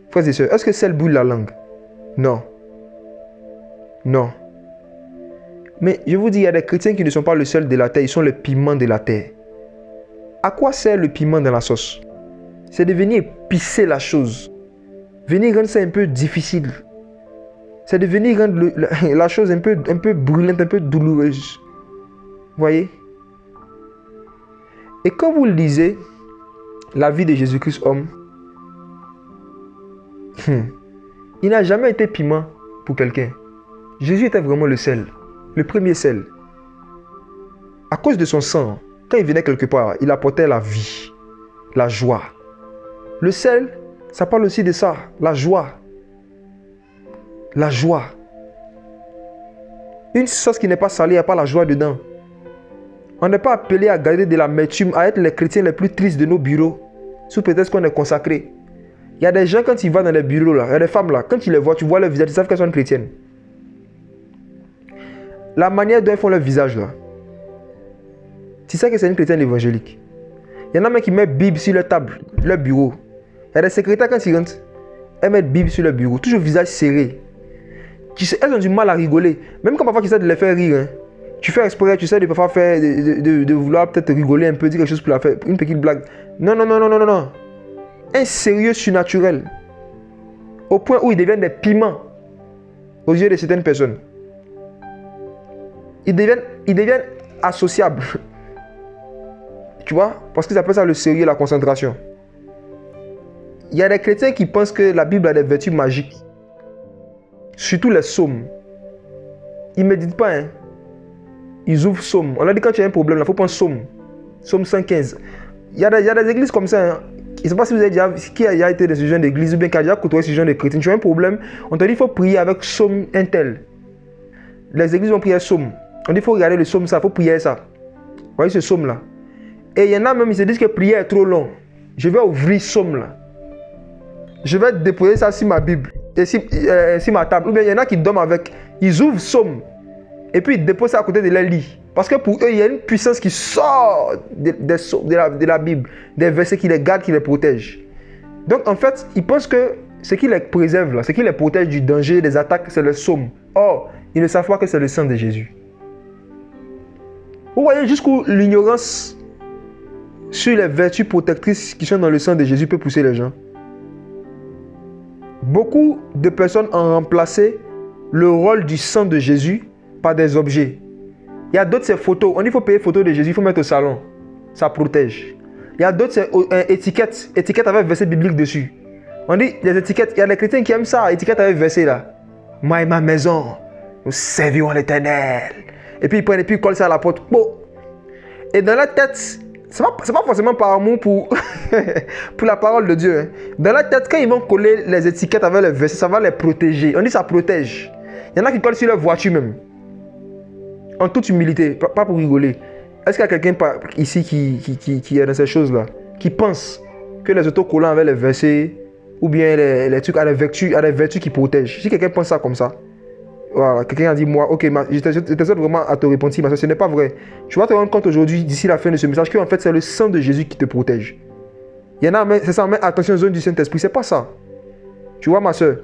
Frères et sœurs, est-ce que sel brûle la langue? Non. Non. Mais je vous dis, il y a des chrétiens qui ne sont pas le sel de la terre, ils sont le piment de la terre. À quoi sert le piment dans la sauce? C'est de venir épicer la chose. Venir rendre ça un peu difficile. C'est de venir rendre la chose un peu brûlante, un peu douloureuse. Vous voyez? Et quand vous lisez la vie de Jésus-Christ homme, il n'a jamais été piment pour quelqu'un. Jésus était vraiment le sel, le premier sel. À cause de son sang, quand il venait quelque part, il apportait la vie, la joie. Le sel, ça parle aussi de ça, la joie. La joie. Une sauce qui n'est pas salée, il n'y a pas la joie dedans. On n'est pas appelé à garder de l'amertume, à être les chrétiens les plus tristes de nos bureaux, sous prétexte qu'on est consacré. Il y a des gens, quand ils vont dans les bureaux, là, il y a des femmes, là, quand tu les vois, tu vois leur visage, ils savent qu'elles sont chrétiennes. La manière dont elles font leur visage, là, tu sais que c'est une chrétienne évangélique. Il y en a même qui mettent Bible sur leur table, leur bureau. Il y a des secrétaires, quand ils rentrent, elles mettent Bible sur leur bureau, toujours visage serré. Tu sais, elles ont du mal à rigoler. Même quand parfois tu essaies de les faire rire, hein. Tu fais exprès, tu sais de parfois faire, de vouloir peut-être rigoler un peu, dire quelque chose pour la faire, une petite blague. Non, non, non, non, non, non, non. Un sérieux surnaturel. Au point où ils deviennent des piments aux yeux de certaines personnes. ils deviennent associables. Tu vois? Parce qu'ils appellent ça le sérieux, la concentration. Il y a des chrétiens qui pensent que la Bible a des vertus magiques. Surtout les psaumes. Ils ne méditent pas, hein. Ils ouvrent psaume. On a dit quand tu as un problème, il faut prendre psaume. Psaume 115. Il y a des églises comme ça, hein. Je ne sais pas si vous avez déjà, qui a déjà été dans ce genre d'église ou bien qui a déjà côtoyé ce genre de chrétiens. Tu as un problème, on te dit qu'il faut prier avec psaume un tel. Les églises vont prier psaume. On dit qu'il faut regarder le psaume, ça, il faut prier ça. Vous voyez ce psaume là. Et il y en a même, ils se disent que prier est trop long. Je vais ouvrir psaume là. Je vais déposer ça sur ma Bible et sur ma table. Ou bien il y en a qui dorment avec. Ils ouvrent psaume et puis ils déposent ça à côté de leur lit. Parce que pour eux, il y a une puissance qui sort de la Bible, des versets qui les gardent, qui les protègent. Donc en fait, ils pensent que ce qui les préserve, là, ce qui les protège du danger, des attaques, c'est le psaume. Or, ils ne savent pas que c'est le sang de Jésus. Vous voyez jusqu'où l'ignorance sur les vertus protectrices qui sont dans le sang de Jésus peut pousser les gens. Beaucoup de personnes ont remplacé le rôle du sang de Jésus par des objets. Il y a d'autres, c'est photos. On dit qu'il faut payer photo de Jésus, il faut mettre au salon. Ça protège. Il y a d'autres, c'est étiquettes. Étiquettes avec verset biblique dessus. On dit, les étiquettes, il y a des chrétiens qui aiment ça, étiquettes avec verset là. Moi et ma maison, nous servirons l'Éternel. Et puis ils prennent et puis ils collent ça à la porte. Bon. Et dans la tête, c'est pas forcément par amour pour, pour la parole de Dieu. Hein. Dans la tête, quand ils vont coller les étiquettes avec les versets, ça va les protéger. On dit ça protège. Il y en a qui collent sur leur voiture même. En toute humilité, pas pour rigoler. Est-ce qu'il y a quelqu'un ici qui est dans ces choses-là, qui pense que les autocollants avec les versets ou bien les trucs à des vertus qui protègent? Si quelqu'un pense ça comme ça, voilà, quelqu'un a dit moi, ok, j'étais vraiment à te répondre, mais ce n'est pas vrai. Tu vas te rendre compte aujourd'hui, d'ici la fin de ce message, qu'en fait c'est le sang de Jésus qui te protège. Il y en a, mais c'est ça, mais attention, zone du Saint-Esprit, c'est pas ça. Tu vois ma soeur?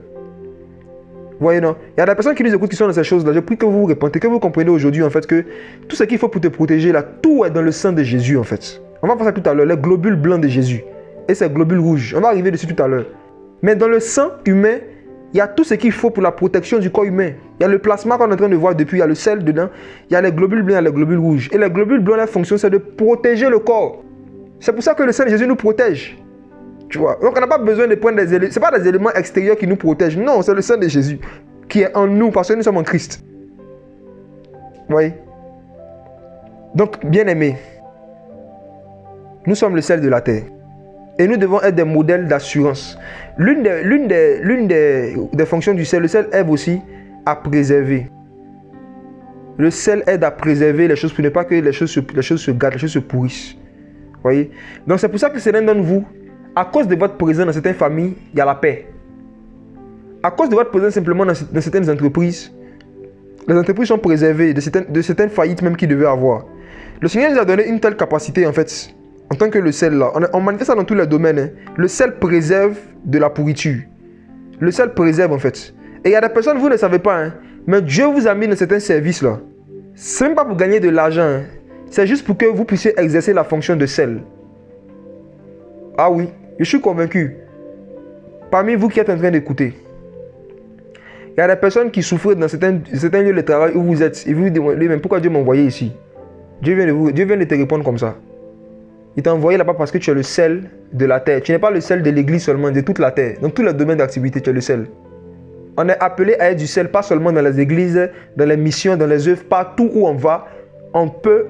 Vous voyez, non? Il y a des personnes qui nous écoutent qui sont dans ces choses-là. Je prie que vous vous répondez, que vous compreniez aujourd'hui en fait que tout ce qu'il faut pour te protéger là, tout est dans le sang de Jésus en fait. On va voir ça tout à l'heure, les globules blancs de Jésus et ces globules rouges. On va arriver dessus tout à l'heure. Mais dans le sang humain, il y a tout ce qu'il faut pour la protection du corps humain. Il y a le plasma qu'on est en train de voir depuis, il y a le sel dedans, il y a les globules blancs, il y a les globules rouges. Et les globules blancs, leur fonction c'est de protéger le corps. C'est pour ça que le sang de Jésus nous protège. Tu vois? Donc on n'a pas besoin de prendre des éléments. Ce n'est pas des éléments extérieurs qui nous protègent. Non, c'est le sang de Jésus qui est en nous parce que nous sommes en Christ. Vous voyez? Donc, bien aimés, nous sommes le sel de la terre. Et nous devons être des modèles d'assurance. L'une des fonctions du sel, le sel aide aussi à préserver. Le sel aide à préserver les choses pour ne pas que les choses se gâtent, les choses se pourrissent. Vous voyez? Donc c'est pour ça que certains d'entre vous, à cause de votre présence dans certaines familles, il y a la paix. À cause de votre présence simplement dans certaines entreprises, les entreprises sont préservées de certaines faillites même qu'ils devaient avoir. Le Seigneur nous a donné une telle capacité en fait, en tant que le sel là. On manifeste ça dans tous les domaines. Hein. Le sel préserve de la pourriture. Le sel préserve en fait. Et il y a des personnes, vous ne savez pas, hein, mais Dieu vous a mis dans certains services là. Ce n'est même pas pour gagner de l'argent. Hein. C'est juste pour que vous puissiez exercer la fonction de sel. Ah oui, je suis convaincu. Parmi vous qui êtes en train d'écouter, il y a des personnes qui souffrent dans certains lieux de travail où vous êtes. Et vous vous demandez même pourquoi Dieu m'a envoyé ici. Dieu vient de te répondre comme ça. Il t'a envoyé là-bas parce que tu es le sel de la terre. Tu n'es pas le sel de l'église seulement, de toute la terre. Dans tous les domaines d'activité, tu es le sel. On est appelé à être du sel, pas seulement dans les églises, dans les missions, dans les œuvres, partout où on va. On peut,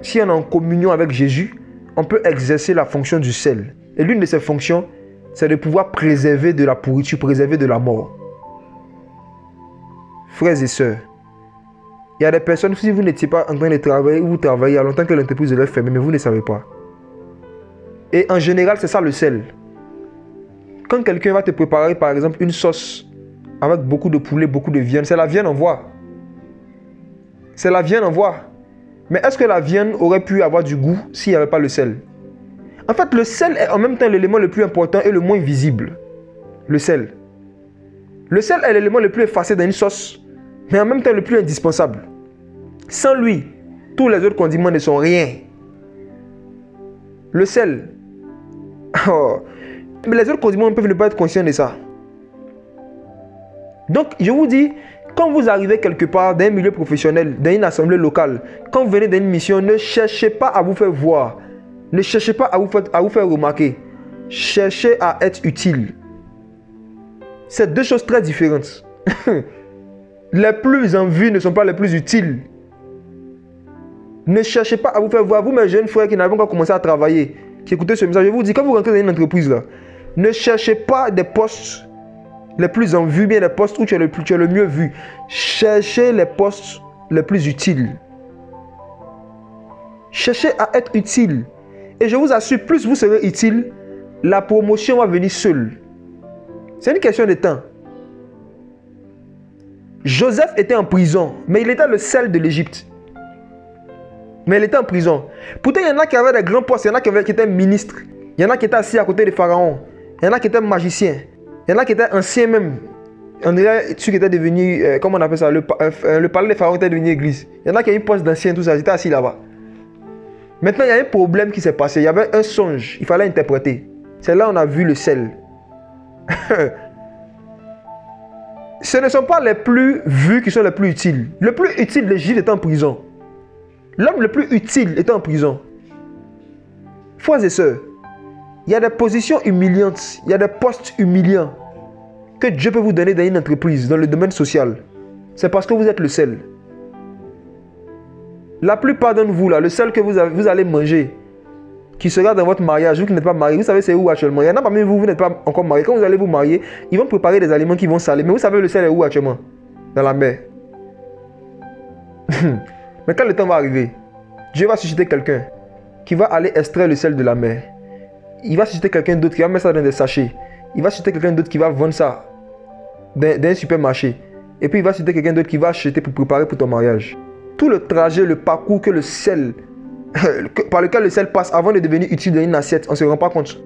si on est en communion avec Jésus, on peut exercer la fonction du sel. Et l'une de ces fonctions, c'est de pouvoir préserver de la pourriture, préserver de la mort. Frères et sœurs, il y a des personnes, si vous n'étiez pas en train de travailler, ou vous travaillez à longtemps que l'entreprise est fermée, mais vous ne savez pas. Et en général, c'est ça le sel. Quand quelqu'un va te préparer, par exemple, une sauce avec beaucoup de poulet, beaucoup de viande, c'est la viande en voie. C'est la viande en voie. Mais est-ce que la viande aurait pu avoir du goût s'il n'y avait pas le sel? En fait, le sel est en même temps l'élément le plus important et le moins visible. Le sel. Le sel est l'élément le plus effacé dans une sauce, mais en même temps le plus indispensable. Sans lui, tous les autres condiments ne sont rien. Le sel. Oh. Mais les autres condiments peuvent ne pas être conscients de ça. Donc, je vous dis Quand vous arrivez quelque part dans un milieu professionnel, dans une assemblée locale, quand vous venez d'une mission, ne cherchez pas à vous faire voir. Ne cherchez pas à vous faire remarquer. Cherchez à être utile. C'est deux choses très différentes. Les plus en vue ne sont pas les plus utiles. Ne cherchez pas à vous faire voir. Vous, mes jeunes frères qui n'avez pas commencé à travailler, qui écoutez ce message, je vous dis, quand vous rentrez dans une entreprise, là, ne cherchez pas des postes les plus en vue, bien les postes où tu es le mieux vu. Cherchez les postes les plus utiles. Cherchez à être utile. Et je vous assure, plus vous serez utile, la promotion va venir seule. C'est une question de temps. Joseph était en prison, mais il était le sel de l'Égypte. Mais il était en prison. Pourtant, il y en a qui avaient des grands postes, il y en a qui étaient ministres, il y en a qui étaient assis à côté des pharaons, il y en a qui étaient magiciens, il y en a qui étaient anciens même. On dirait ceux qui étaient devenus, comment on appelle ça, le palais des pharaons était devenu église. Il y en a qui avaient une poste d'anciens, tout ça, ils étaient assis là-bas. Maintenant, il y a un problème qui s'est passé. Il y avait un songe, il fallait interpréter. C'est là qu'on a vu le sel. Ce ne sont pas les plus vus qui sont les plus utiles. Le plus utile de l'Égypte était en prison. L'homme le plus utile était en prison. Frères et sœurs, il y a des positions humiliantes, il y a des postes humiliants que Dieu peut vous donner dans une entreprise, dans le domaine social. C'est parce que vous êtes le sel. La plupart d'entre vous, là, le sel que vous allez manger, qui sera dans votre mariage, vous qui n'êtes pas marié, vous savez c'est où actuellement? Il y en a parmi vous, vous n'êtes pas encore marié. Quand vous allez vous marier, ils vont préparer des aliments qui vont saler. Mais vous savez le sel est où actuellement? Dans la mer. Mais quand le temps va arriver, Dieu va susciter quelqu'un qui va aller extraire le sel de la mer. Il va susciter quelqu'un d'autre qui va mettre ça dans des sachets. Il va susciter quelqu'un d'autre qui va vendre ça dans un supermarché. Et puis il va susciter quelqu'un d'autre qui va acheter pour préparer pour ton mariage. Tout le trajet, le parcours que le sel, par lequel le sel passe avant de devenir utile dans une assiette, on ne se rend pas compte.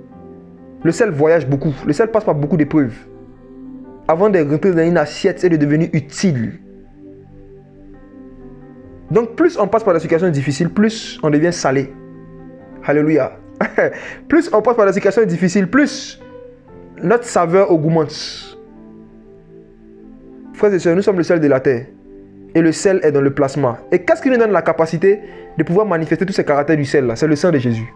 Le sel voyage beaucoup. Le sel passe par beaucoup d'épreuves. Avant de rentrer dans une assiette et de devenir utile. Donc plus on passe par des situations difficiles, plus on devient salé. Alléluia. Plus on passe par des situations difficiles, plus notre saveur augmente. Frères et sœurs, nous sommes le sel de la terre. Et le sel est dans le plasma. Et qu'est-ce qui nous donne la capacité de pouvoir manifester tous ces caractères du sel là? C'est le sang de Jésus.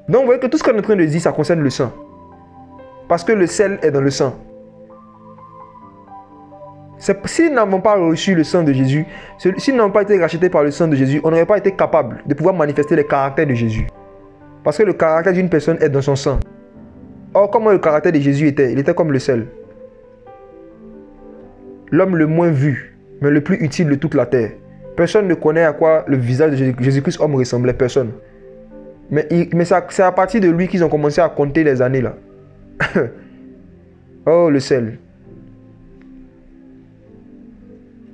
Donc vous voyez que tout ce qu'on est en train de dire, ça concerne le sang. Parce que le sel est dans le sang. Si nous n'avons pas reçu le sang de Jésus, si nous n'avons pas été rachetés par le sang de Jésus, on n'aurait pas été capable de pouvoir manifester les caractères de Jésus. Parce que le caractère d'une personne est dans son sang. Or, comment le caractère de Jésus était? Il était comme le sel. L'homme le moins vu, mais le plus utile de toute la terre. Personne ne connaît à quoi le visage de Jésus-Christ homme ressemblait, personne. Mais c'est à partir de lui qu'ils ont commencé à compter les années là. Oh, le sel.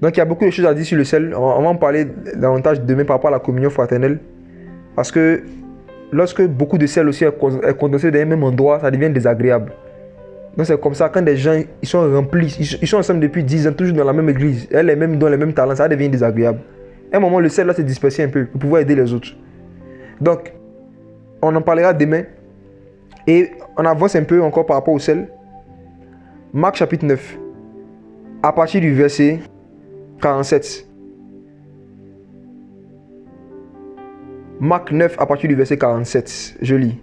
Donc il y a beaucoup de choses à dire sur le sel. On va en parler davantage demain par rapport à la communion fraternelle. Parce que lorsque beaucoup de sel aussi est condensé dans un même endroit, ça devient désagréable. Donc c'est comme ça, quand des gens ils sont remplis, ils sont ensemble depuis 10 ans, toujours dans la même église, et les mêmes dons, les mêmes talents, ça devient désagréable. À un moment, le sel là s'est dispersé un peu pour pouvoir aider les autres. Donc, on en parlera demain. Et on avance un peu encore par rapport au sel. Marc chapitre 9, à partir du verset 47. Marc 9 à partir du verset 47. Je lis.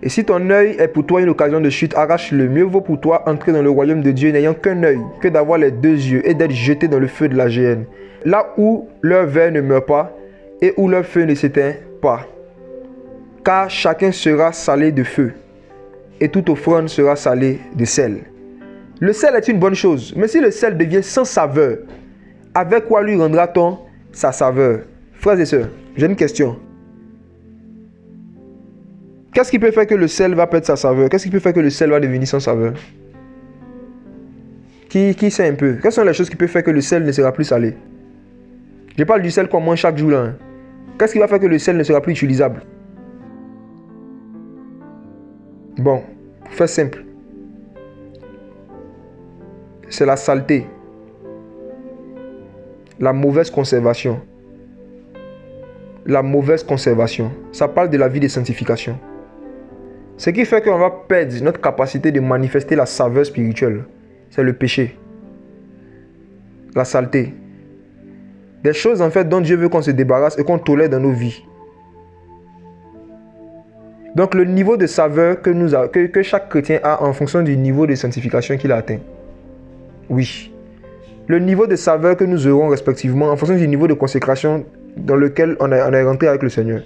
Et si ton œil est pour toi une occasion de chute, arrache-le. Mieux vaut pour toi entrer dans le royaume de Dieu n'ayant qu'un œil que d'avoir les deux yeux et d'être jeté dans le feu de la géhenne. Là où leur verre ne meurt pas et où leur feu ne s'éteint pas. Car chacun sera salé de feu et toute offrande sera salée de sel. Le sel est une bonne chose, mais si le sel devient sans saveur, avec quoi lui rendra-t-on sa saveur? Frères et sœurs, j'ai une question. Qu'est-ce qui peut faire que le sel va perdre sa saveur? Qu'est-ce qui peut faire que le sel va devenir sans saveur? Qui sait un peu? Quelles sont les choses qui peuvent faire que le sel ne sera plus salé? Je parle du sel qu'on mange chaque jour là. Hein. Qu'est-ce qui va faire que le sel ne sera plus utilisable? Bon, pour faire simple. C'est la saleté. La mauvaise conservation. La mauvaise conservation. Ça parle de la vie de sanctification. Ce qui fait qu'on va perdre notre capacité de manifester la saveur spirituelle, c'est le péché. la saleté. Des choses en fait dont Dieu veut qu'on se débarrasse et qu'on tolère dans nos vies. Donc le niveau de saveur que chaque chrétien a en fonction du niveau de sanctification qu'il a atteint. Oui. Le niveau de saveur que nous aurons respectivement en fonction du niveau de consécration dans lequel on est rentré avec le Seigneur.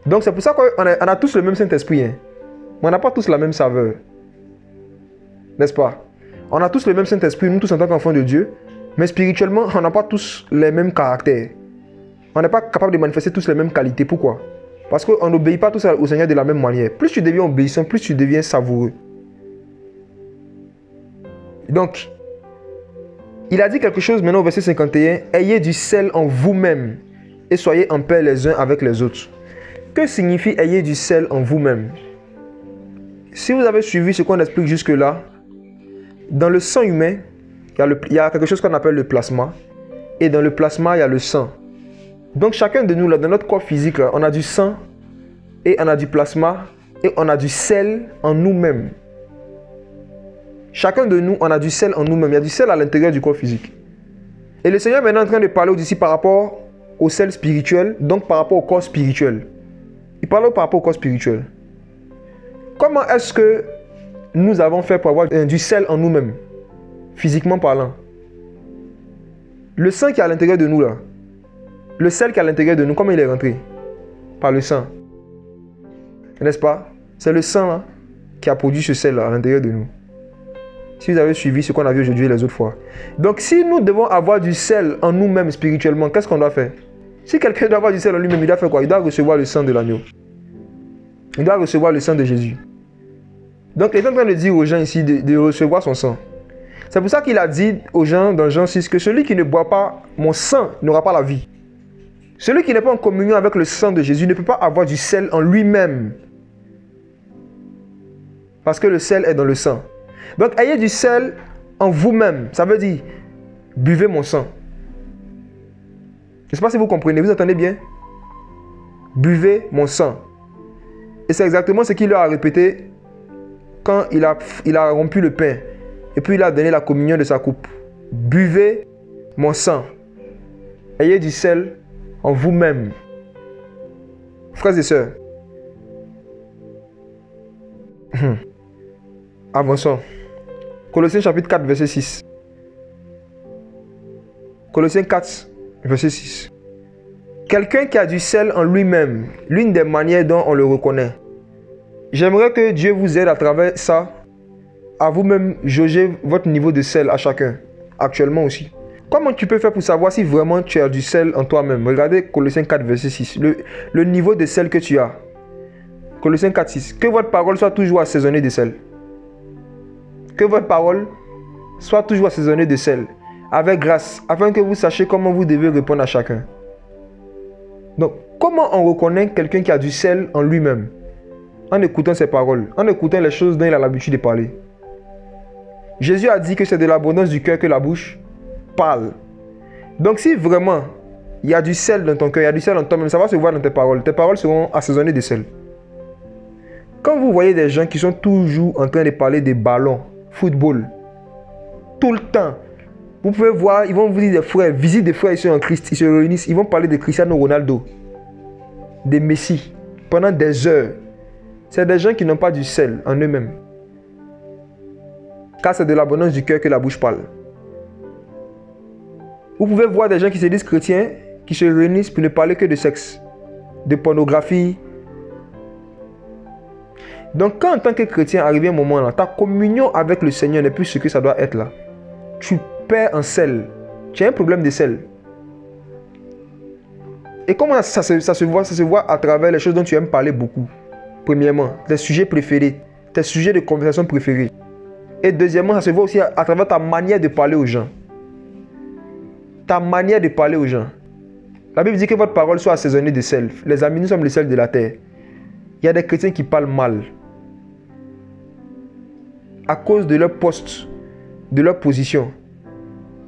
Donc c'est pour ça qu'on a tous le même Saint-Esprit. Hein. Mais on n'a pas tous la même saveur. N'est-ce pas? On a tous le même Saint-Esprit, nous tous en tant qu'enfants de Dieu. Mais spirituellement, on n'a pas tous les mêmes caractères. On n'est pas capable de manifester tous les mêmes qualités. Pourquoi? Parce qu'on n'obéit pas tous au Seigneur de la même manière. Plus tu deviens obéissant, plus tu deviens savoureux. Donc, il a dit quelque chose maintenant au verset 51. Ayez du sel en vous-même et soyez en paix les uns avec les autres. Que signifie ayez du sel en vous-même? Si vous avez suivi ce qu'on explique jusque-là, dans le sang humain, il y a quelque chose qu'on appelle le plasma. Et dans le plasma, il y a le sang. Donc chacun de nous, là, dans notre corps physique, là, on a du sang, et on a du plasma, et on a du sel en nous-mêmes. Chacun de nous, on a du sel en nous-mêmes. Il y a du sel à l'intérieur du corps physique. Et le Seigneur est maintenant en train de parler aux disciples par rapport au sel spirituel, donc par rapport au corps spirituel. Il parle par rapport au corps spirituel. Comment est-ce que nous avons fait pour avoir du sel en nous-mêmes, physiquement parlant? Le sang qui est à l'intérieur de nous, là, le sel qui est à l'intérieur de nous, comment il est rentré? Par le sang. N'est-ce pas? C'est le sang là, qui a produit ce sel là, à l'intérieur de nous. Si vous avez suivi ce qu'on a vu aujourd'hui et les autres fois. Donc si nous devons avoir du sel en nous-mêmes spirituellement, qu'est-ce qu'on doit faire? Si quelqu'un doit avoir du sel en lui-même, il doit faire quoi? Il doit recevoir le sang de l'agneau. Il doit recevoir le sang de Jésus. Donc il est en train de dire aux gens ici de recevoir son sang. C'est pour ça qu'il a dit aux gens dans Jean 6 que celui qui ne boit pas mon sang n'aura pas la vie. Celui qui n'est pas en communion avec le sang de Jésus ne peut pas avoir du sel en lui-même. Parce que le sel est dans le sang. Donc ayez du sel en vous-même. Ça veut dire, buvez mon sang. Je ne sais pas si vous comprenez, vous entendez bien? Buvez mon sang. Et c'est exactement ce qu'il leur a répété quand il a rompu le pain. Et puis il a donné la communion de sa coupe. Buvez mon sang. Ayez du sel en vous-même. Frères et sœurs. Avançons. Colossiens chapitre 4, verset 6. Colossiens 4, verset 6. Quelqu'un qui a du sel en lui-même, l'une des manières dont on le reconnaît. J'aimerais que Dieu vous aide à travers ça, à vous-même jauger votre niveau de sel à chacun, actuellement aussi. Comment tu peux faire pour savoir si vraiment tu as du sel en toi-même? Regardez Colossiens 4, verset 6. Le niveau de sel que tu as. Colossiens 4, 6. Que votre parole soit toujours assaisonnée de sel. Que votre parole soit toujours assaisonnée de sel, avec grâce, afin que vous sachiez comment vous devez répondre à chacun. Donc, comment on reconnaît quelqu'un qui a du sel en lui-même? En écoutant ses paroles, en écoutant les choses dont il a l'habitude de parler. Jésus a dit que c'est de l'abondance du cœur que la bouche parle. Donc, si vraiment il y a du sel dans ton cœur, il y a du sel en toi-même, ça va se voir dans tes paroles. Tes paroles seront assaisonnées de sel. Quand vous voyez des gens qui sont toujours en train de parler des ballons, football, tout le temps, vous pouvez voir, ils vont vous dire des frères, visite des frères ici en Christ, ils se réunissent, ils vont parler de Cristiano Ronaldo, de Messi, pendant des heures. C'est des gens qui n'ont pas du sel en eux-mêmes. Car c'est de l'abondance du cœur que la bouche parle. Vous pouvez voir des gens qui se disent chrétiens, qui se réunissent pour ne parler que de sexe, de pornographie. Donc quand en tant que chrétien arrive un moment là, ta communion avec le Seigneur n'est plus ce que ça doit être là. Tu perds en sel. Tu as un problème de sel. Et comment ça se voit? Ça se voit à travers les choses dont tu aimes parler beaucoup. Premièrement, tes sujets préférés, tes sujets de conversation préférés. Et deuxièmement, ça se voit aussi à travers ta manière de parler aux gens. Ta manière de parler aux gens. La Bible dit que votre parole soit assaisonnée de sel. Les amis, nous sommes le sel de la terre. Il y a des chrétiens qui parlent mal. À cause de leur poste, de leur position.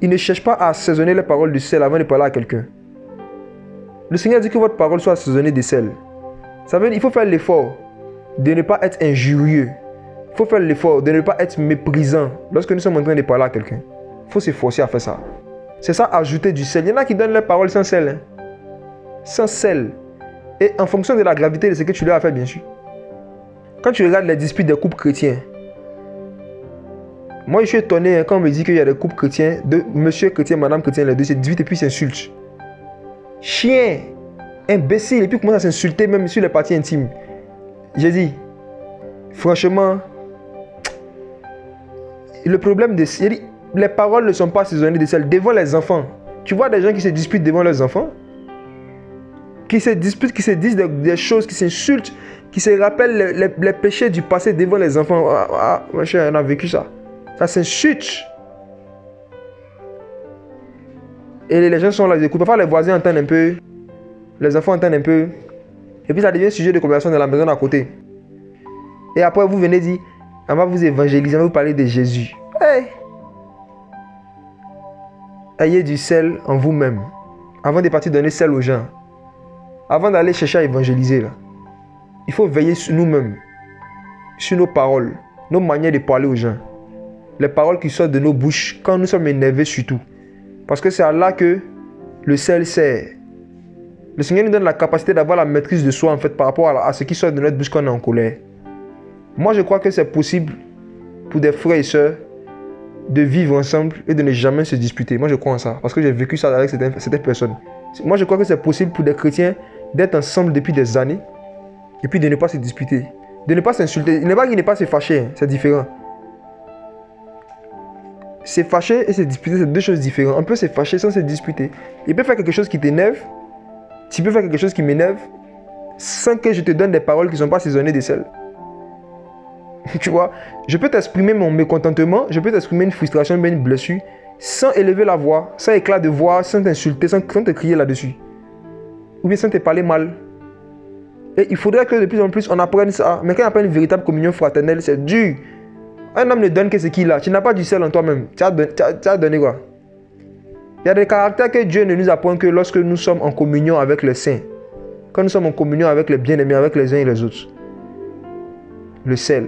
Ils ne cherchent pas à assaisonner les paroles de sel avant de parler à quelqu'un. Le Seigneur dit que votre parole soit assaisonnée de sel. Ça veut dire qu'il faut faire l'effort de ne pas être injurieux. Il faut faire l'effort de ne pas être méprisant lorsque nous sommes en train de parler à quelqu'un. Il faut s'efforcer à faire ça. C'est ça, ajouter du sel. Il y en a qui donnent leur parole sans sel. Hein. Sans sel. Et en fonction de la gravité de ce que tu leur as fait, bien sûr. Quand tu regardes les disputes des couples chrétiens, moi je suis étonné hein, quand on me dit qu'il y a des couples chrétiens, de monsieur chrétien, madame chrétien, les deux se disputent et puis s'insultent. Chien, imbécile, et puis commence à s'insulter même sur les parties intimes. J'ai dit, franchement, le problème de... Les paroles ne sont pas assaisonnées de sel devant les enfants. Tu vois des gens qui se disputent devant leurs enfants, qui se disputent, qui se disent des choses, qui s'insultent, qui se rappellent les péchés du passé devant les enfants. Ah, ma chère, on a vécu ça. Ça s'insulte. Et les gens sont là, ils écoutent. Parfois, les voisins entendent un peu, les enfants entendent un peu. Et puis, ça devient sujet de conversation dans la maison d'à côté. Et après, vous venez dire, on va vous évangéliser, on va vous parler de Jésus. Hey! Ayez du sel en vous-même. Avant de partir donner sel aux gens. Avant d'aller chercher à évangéliser, là. Il faut veiller sur nous-mêmes. Sur nos paroles. Nos manières de parler aux gens. Les paroles qui sortent de nos bouches quand nous sommes énervés surtout. Parce que c'est là que le sel sert. Le Seigneur nous donne la capacité d'avoir la maîtrise de soi en fait par rapport à ce qui sort de notre bouche quand on est en colère. Moi je crois que c'est possible pour des frères et sœurs de vivre ensemble et de ne jamais se disputer. Moi je crois en ça parce que j'ai vécu ça avec certaines personnes. Moi je crois que c'est possible pour des chrétiens d'être ensemble depuis des années et puis de ne pas se disputer. De ne pas s'insulter. Il n'est pas qu'il n'est pas se fâcher, hein. C'est différent. Se fâcher et se disputer, c'est deux choses différentes. On peut se fâcher sans se disputer. Il peut faire quelque chose qui t'énerve. Tu peux faire quelque chose qui m'énerve sans que je te donne des paroles qui ne sont pas assaisonnées de sel. Tu vois, je peux t'exprimer mon mécontentement, je peux t'exprimer une frustration, une blessure, sans élever la voix, sans éclat de voix, sans t'insulter, sans te crier là-dessus. Ou bien sans te parler mal. Et il faudrait que de plus en plus on apprenne ça. Mais quand on apprend une véritable communion fraternelle, c'est dur. Un homme ne donne que ce qu'il a. Tu n'as pas du sel en toi-même. Tu as donné quoi? Il y a des caractères que Dieu ne nous apprend que lorsque nous sommes en communion avec les saints. Quand nous sommes en communion avec les bien-aimés, avec les uns et les autres. Le sel.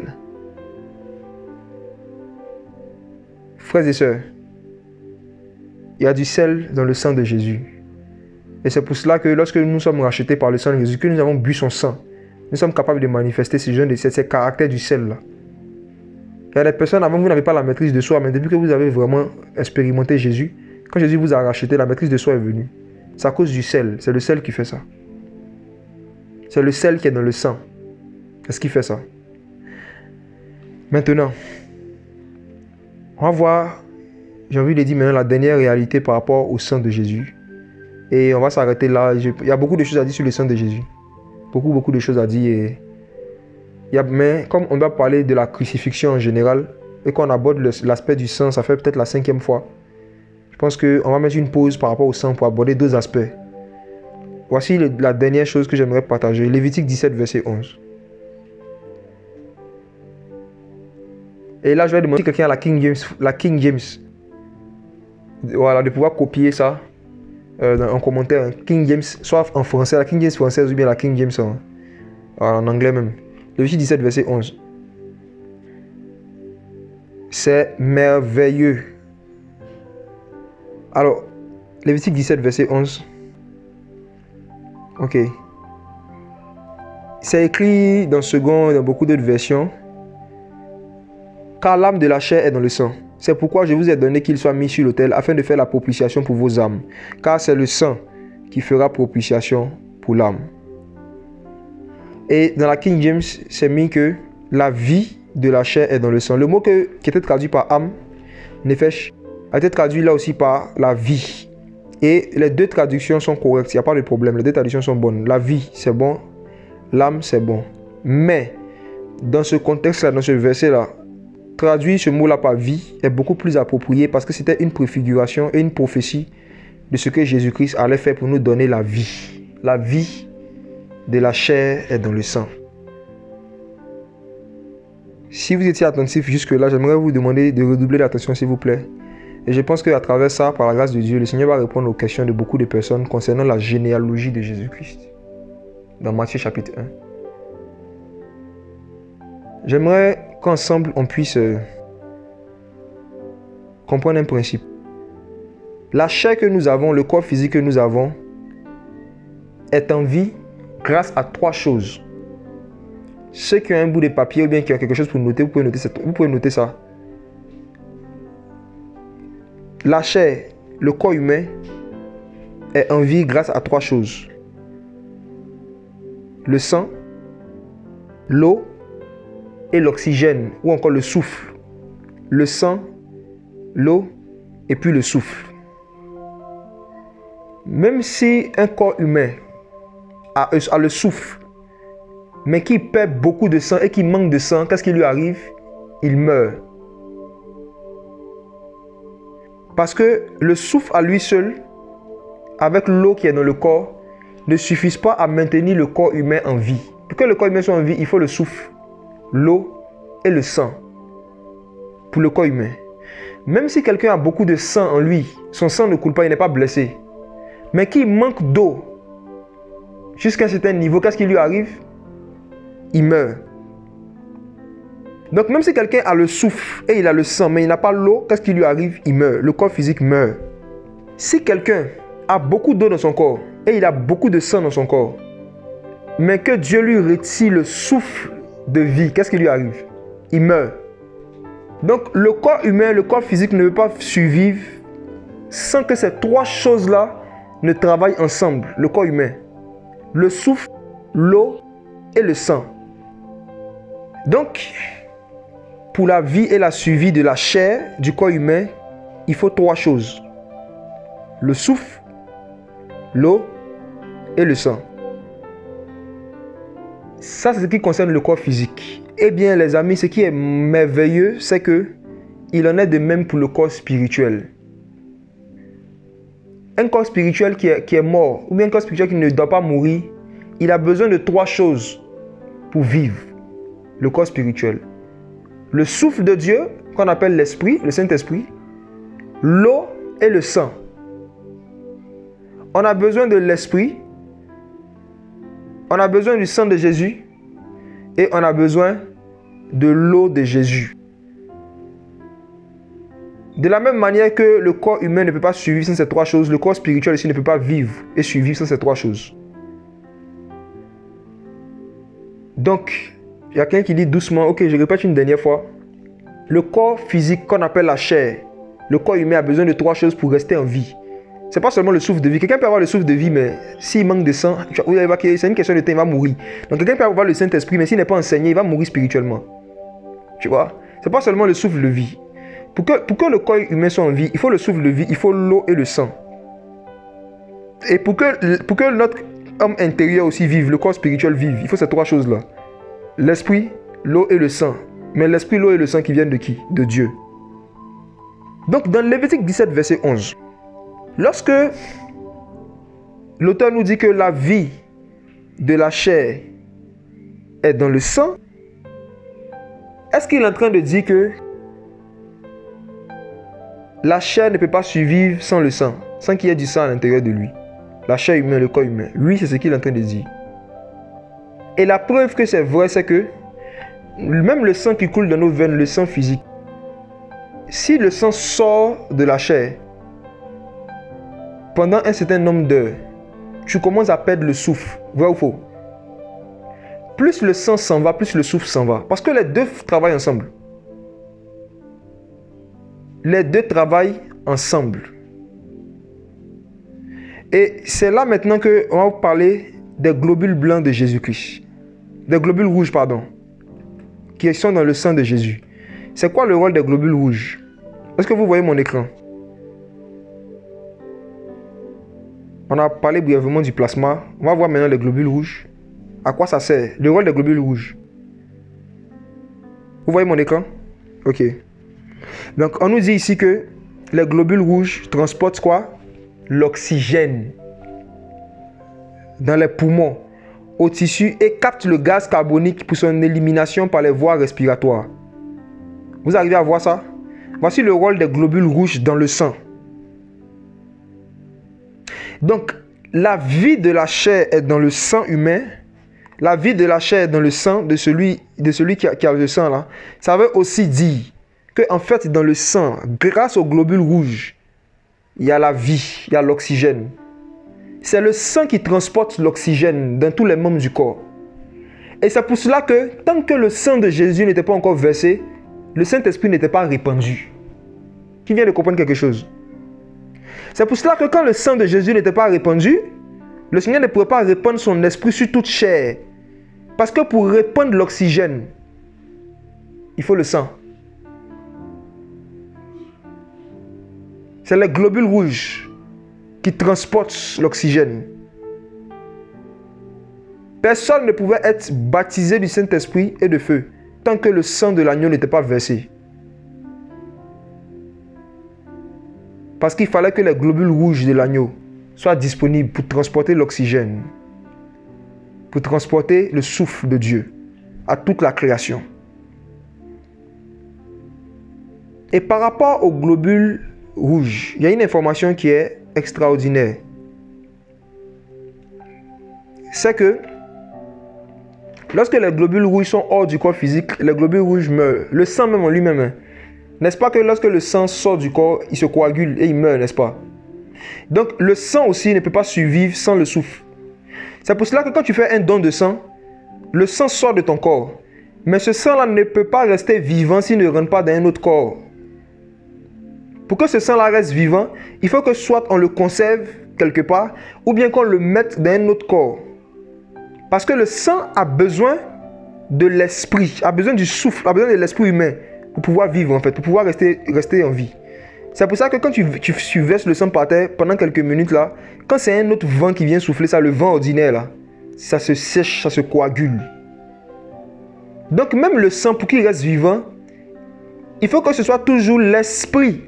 Frères et sœurs, il y a du sel dans le sang de Jésus. Et c'est pour cela que lorsque nous sommes rachetés par le sang de Jésus, que nous avons bu son sang, nous sommes capables de manifester ces caractères du sel-là. Il y a des personnes, avant vous n'avez pas la maîtrise de soi, mais depuis que vous avez vraiment expérimenté Jésus, quand Jésus vous a racheté, la maîtrise de soi est venue. C'est à cause du sel. C'est le sel qui fait ça. C'est le sel qui est dans le sang. C'est ce qui fait ça. Maintenant, on va voir, j'ai envie de dire maintenant la dernière réalité par rapport au sang de Jésus. Et on va s'arrêter là. Il y a beaucoup de choses à dire sur le sang de Jésus. Beaucoup de choses à dire. Mais comme on doit parler de la crucifixion en général, et qu'on aborde l'aspect du sang, ça fait peut-être la 5e fois. Je pense qu'on va mettre une pause par rapport au sang pour aborder deux aspects. Voici la dernière chose que j'aimerais partager. Lévitique 17, verset 11. Et là, je vais demander à quelqu'un à la King James. Voilà, de pouvoir copier ça en commentaire. King James, soit en français, la King James française ou bien la King James en anglais même. Lévitique 17, verset 11. C'est merveilleux. Alors, Lévitique 17, verset 11. Ok. C'est écrit dans second et dans beaucoup d'autres versions. Car l'âme de la chair est dans le sang. C'est pourquoi je vous ai donné qu'il soit mis sur l'autel afin de faire la propitiation pour vos âmes. Car c'est le sang qui fera propitiation pour l'âme. Et dans la King James, c'est mis que la vie de la chair est dans le sang. Le mot qui était traduit par âme, nefesh, a été traduit là aussi par la vie. Et les deux traductions sont correctes, il n'y a pas de problème, les deux traductions sont bonnes. La vie, c'est bon, l'âme, c'est bon. Mais, dans ce contexte-là, dans ce verset-là, traduire ce mot-là par vie est beaucoup plus approprié parce que c'était une préfiguration et une prophétie de ce que Jésus-Christ allait faire pour nous donner la vie. La vie de la chair est dans le sang. Si vous étiez attentif jusque-là, j'aimerais vous demander de redoubler l'attention s'il vous plaît. Et je pense qu'à travers ça, par la grâce de Dieu, le Seigneur va répondre aux questions de beaucoup de personnes concernant la généalogie de Jésus-Christ. Dans Matthieu chapitre 1. J'aimerais qu'ensemble on puisse comprendre un principe. La chair que nous avons, le corps physique que nous avons, est en vie grâce à 3 choses. Ceux qui ont un bout de papier ou bien qui ont quelque chose pour noter, vous pouvez noter ça. La chair, le corps humain, est en vie grâce à 3 choses. Le sang, l'eau et l'oxygène, ou encore le souffle. Le sang, l'eau et puis le souffle. Même si un corps humain a le souffle, mais qui perd beaucoup de sang et qui manque de sang, qu'est-ce qui lui arrive? Il meurt. Parce que le souffle à lui seul, avec l'eau qui est dans le corps, ne suffisent pas à maintenir le corps humain en vie. Pour que le corps humain soit en vie, il faut le souffle, l'eau et le sang pour le corps humain. Même si quelqu'un a beaucoup de sang en lui, son sang ne coule pas, il n'est pas blessé. Mais qu'il manque d'eau jusqu'à un certain niveau, qu'est-ce qui lui arrive? Il meurt. Donc même si quelqu'un a le souffle et il a le sang, mais il n'a pas l'eau, qu'est-ce qui lui arrive? Il meurt. Le corps physique meurt. Si quelqu'un a beaucoup d'eau dans son corps et il a beaucoup de sang dans son corps, mais que Dieu lui retire le souffle de vie, qu'est-ce qui lui arrive? Il meurt. Donc le corps humain, le corps physique ne peut pas survivre sans que ces 3 choses-là ne travaillent ensemble. Le corps humain, le souffle, l'eau et le sang. Donc, pour la vie et la survie de la chair du corps humain, il faut 3 choses. Le souffle, l'eau et le sang. Ça, c'est ce qui concerne le corps physique. Eh bien, les amis, ce qui est merveilleux, c'est que il en est de même pour le corps spirituel. Un corps spirituel qui est mort, ou bien un corps spirituel qui ne doit pas mourir, il a besoin de 3 choses pour vivre. Le corps spirituel. Le souffle de Dieu, qu'on appelle l'esprit, le Saint-Esprit, l'eau et le sang. On a besoin de l'esprit, on a besoin du sang de Jésus et on a besoin de l'eau de Jésus. De la même manière que le corps humain ne peut pas survivre sans ces 3 choses, le corps spirituel aussi ne peut pas vivre et survivre sans ces 3 choses. Donc, il y a quelqu'un qui dit doucement, ok, je répète une dernière fois. Le corps physique qu'on appelle la chair, le corps humain a besoin de 3 choses pour rester en vie. Ce n'est pas seulement le souffle de vie. Quelqu'un peut avoir le souffle de vie, mais s'il manque de sang, c'est une question de temps, il va mourir. Donc quelqu'un peut avoir le Saint-Esprit, mais s'il n'est pas enseigné, il va mourir spirituellement. Tu vois? Ce n'est pas seulement le souffle de vie. Pour que le corps humain soit en vie, il faut le souffle de vie, il faut l'eau et le sang. Et pour que notre homme intérieur aussi vive, le corps spirituel vive, il faut ces 3 choses-là. L'esprit, l'eau et le sang. Mais l'esprit, l'eau et le sang qui viennent de qui? De Dieu. Donc dans Lévitique 17, verset 11, lorsque l'auteur nous dit que la vie de la chair est dans le sang, est-ce qu'il est en train de dire que la chair ne peut pas survivre sans le sang, sans qu'il y ait du sang à l'intérieur de lui? La chair humaine, le corps humain. Oui, c'est ce qu'il est en train de dire. Et la preuve que c'est vrai, c'est que même le sang qui coule dans nos veines, le sang physique, si le sang sort de la chair, pendant un certain nombre d'heures, tu commences à perdre le souffle. Vrai ou faux? Plus le sang s'en va, plus le souffle s'en va. Parce que les deux travaillent ensemble. Les deux travaillent ensemble. Et c'est là maintenant qu'on va vous parler des globules blancs de Jésus-Christ. Des globules rouges, pardon. Qui sont dans le sang de Jésus. C'est quoi le rôle des globules rouges? Est-ce que vous voyez mon écran? On a parlé brièvement du plasma. On va voir maintenant les globules rouges. À quoi ça sert? Le rôle des globules rouges. Vous voyez mon écran? Ok. Donc, on nous dit ici que les globules rouges transportent quoi? L'oxygène dans les poumons, au tissu et captent le gaz carbonique pour son élimination par les voies respiratoires. Vous arrivez à voir ça? Voici le rôle des globules rouges dans le sang. Donc, la vie de la chair est dans le sang humain. La vie de la chair est dans le sang de celui qui a le sang là. Ça veut aussi dire que en fait, dans le sang, grâce aux globules rouges, il y a la vie, il y a l'oxygène. C'est le sang qui transporte l'oxygène dans tous les membres du corps. Et c'est pour cela que tant que le sang de Jésus n'était pas encore versé, le Saint-Esprit n'était pas répandu. Qui vient de comprendre quelque chose? C'est pour cela que quand le sang de Jésus n'était pas répandu, le Seigneur ne pouvait pas répandre son esprit sur toute chair. Parce que pour répandre l'oxygène, il faut le sang. C'est les globules rouges qui transportent l'oxygène. Personne ne pouvait être baptisé du Saint-Esprit et de feu tant que le sang de l'agneau n'était pas versé. Parce qu'il fallait que les globules rouges de l'agneau soient disponibles pour transporter l'oxygène, pour transporter le souffle de Dieu à toute la création. Et par rapport aux globules rouges, il y a une information qui est extraordinaire. C'est que lorsque les globules rouges sont hors du corps physique, les globules rouges meurent. Le sang même en lui-même. Hein. N'est-ce pas que lorsque le sang sort du corps, il se coagule et il meurt, n'est-ce pas? Donc le sang aussi ne peut pas survivre sans le souffle. C'est pour cela que quand tu fais un don de sang, le sang sort de ton corps. Mais ce sang-là ne peut pas rester vivant s'il ne rentre pas dans un autre corps. Pour que ce sang-là reste vivant, il faut que soit on le conserve quelque part ou bien qu'on le mette dans un autre corps. Parce que le sang a besoin de l'esprit, a besoin du souffle, a besoin de l'esprit humain pour pouvoir vivre en fait, pour pouvoir rester en vie. C'est pour ça que quand tu verses le sang par terre pendant quelques minutes là, quand c'est un autre vent qui vient souffler, ça, le vent ordinaire là, ça se sèche, ça se coagule. Donc même le sang, pour qu'il reste vivant, il faut que ce soit toujours l'esprit,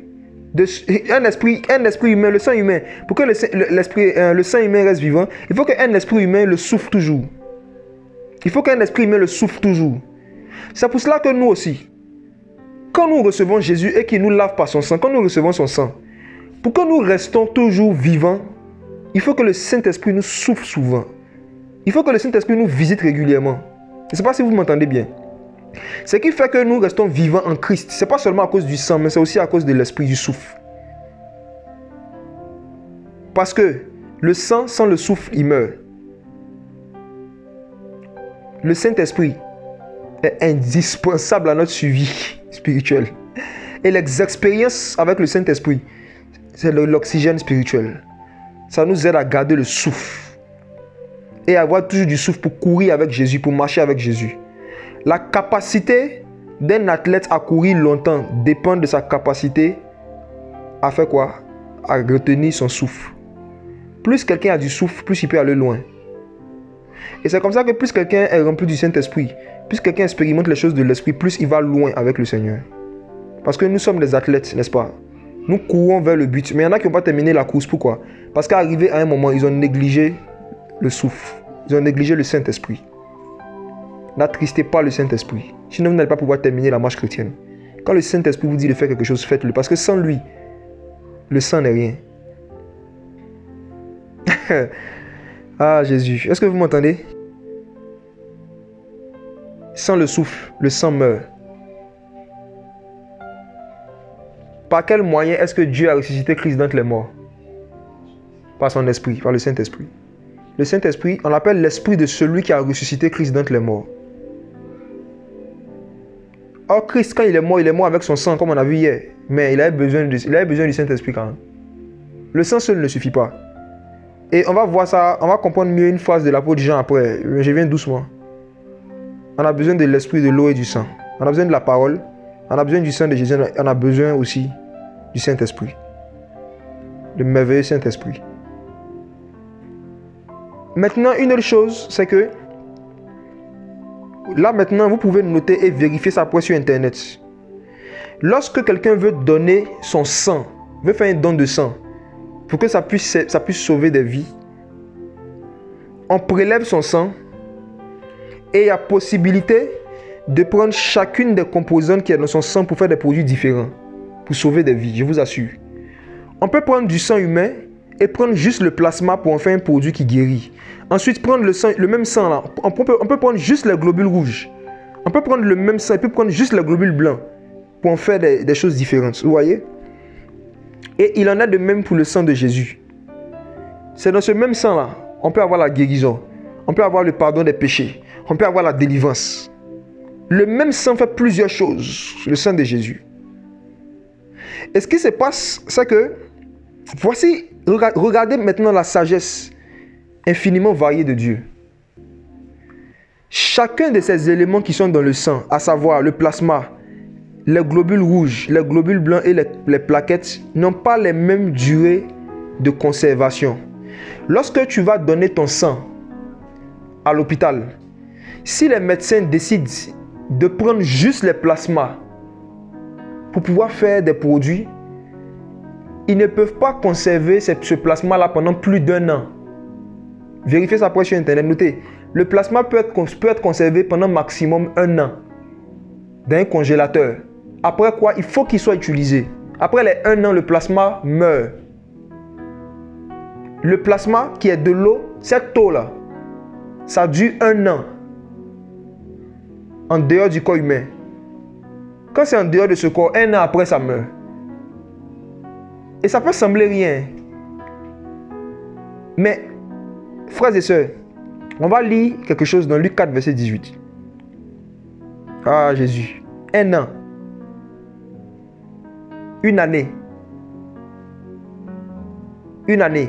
un esprit humain, le sang humain. Pour que le sang humain reste vivant, il faut qu'un esprit humain le souffle toujours. Il faut qu'un esprit humain le souffle toujours. C'est pour cela que nous aussi, quand nous recevons Jésus et qu'il nous lave par son sang, quand nous recevons son sang, pour que nous restons toujours vivants, il faut que le Saint-Esprit nous souffle souvent. Il faut que le Saint-Esprit nous visite régulièrement. Je ne sais pas si vous m'entendez bien. Ce qui fait que nous restons vivants en Christ, ce n'est pas seulement à cause du sang, mais c'est aussi à cause de l'esprit du souffle. Parce que le sang, sans le souffle, il meurt. Le Saint-Esprit est indispensable à notre suivi spirituel. Et les expériences avec le Saint-Esprit, c'est l'oxygène spirituel. Ça nous aide à garder le souffle. Et avoir toujours du souffle pour courir avec Jésus, pour marcher avec Jésus. La capacité d'un athlète à courir longtemps dépend de sa capacité à faire quoi? À retenir son souffle. Plus quelqu'un a du souffle, plus il peut aller loin. Et c'est comme ça que plus quelqu'un est rempli du Saint-Esprit, plus quelqu'un expérimente les choses de l'Esprit, plus il va loin avec le Seigneur. Parce que nous sommes des athlètes, n'est-ce pas? Nous courons vers le but. Mais il y en a qui n'ont pas terminé la course. Pourquoi? Parce qu'arrivé à un moment, ils ont négligé le souffle. Ils ont négligé le Saint-Esprit. N'attristez pas le Saint-Esprit. Sinon, vous n'allez pas pouvoir terminer la marche chrétienne. Quand le Saint-Esprit vous dit de faire quelque chose, faites-le. Parce que sans lui, le sang n'est rien. Ah, Jésus. Est-ce que vous m'entendez? Sans le souffle, le sang meurt. Par quel moyen est-ce que Dieu a ressuscité Christ d'entre les morts? Par son esprit, par le Saint-Esprit. Le Saint-Esprit, on l'appelle l'esprit de celui qui a ressuscité Christ d'entre les morts. Or, Christ, quand il est mort avec son sang, comme on a vu hier. Mais il avait besoin du Saint-Esprit quand même. Le sang seul ne suffit pas. Et on va voir ça, on va comprendre mieux une phrase de l'apôtre Jean après. Je viens doucement. On a besoin de l'esprit, de l'eau et du sang. On a besoin de la parole. On a besoin du sang de Jésus. On a besoin aussi du Saint-Esprit. Le merveilleux Saint-Esprit. Maintenant, une autre chose, c'est que là maintenant, vous pouvez noter et vérifier ça après sur Internet. Lorsque quelqu'un veut donner son sang, veut faire un don de sang, pour que ça puisse sauver des vies, on prélève son sang et il y a possibilité de prendre chacune des composantes qui est dans son sang pour faire des produits différents, pour sauver des vies, je vous assure. On peut prendre du sang humain et prendre juste le plasma pour en faire un produit qui guérit. Ensuite, prendre le même sang là, on peut prendre juste les globules rouges. On peut prendre le même sang et puis prendre juste les globules blancs pour en faire des choses différentes. Vous voyez? Et il en est de même pour le sang de Jésus. C'est dans ce même sang-là, on peut avoir la guérison, on peut avoir le pardon des péchés, on peut avoir la délivrance. Le même sang fait plusieurs choses, le sang de Jésus. Et ce qui se passe, c'est que, voici, regardez maintenant la sagesse infiniment variée de Dieu. Chacun de ces éléments qui sont dans le sang, à savoir le plasma, les globules rouges, les globules blancs et les plaquettes, n'ont pas les mêmes durées de conservation. Lorsque tu vas donner ton sang à l'hôpital, si les médecins décident de prendre juste les plasmas pour pouvoir faire des produits, ils ne peuvent pas conserver ce plasma-là pendant plus d'1 an. Vérifiez ça après sur Internet. Notez, le plasma peut être conservé pendant maximum 1 an dans un congélateur. Après quoi, il faut qu'il soit utilisé. Après les 1 an, le plasma meurt. Le plasma qui est de l'eau, cette eau-là, ça dure 1 an en dehors du corps humain. Quand c'est en dehors de ce corps, 1 an après, ça meurt. Et ça peut sembler rien. Mais, frères et sœurs, on va lire quelque chose dans Luc 4, verset 18. Ah, Jésus. 1 an. 1 année. 1 année.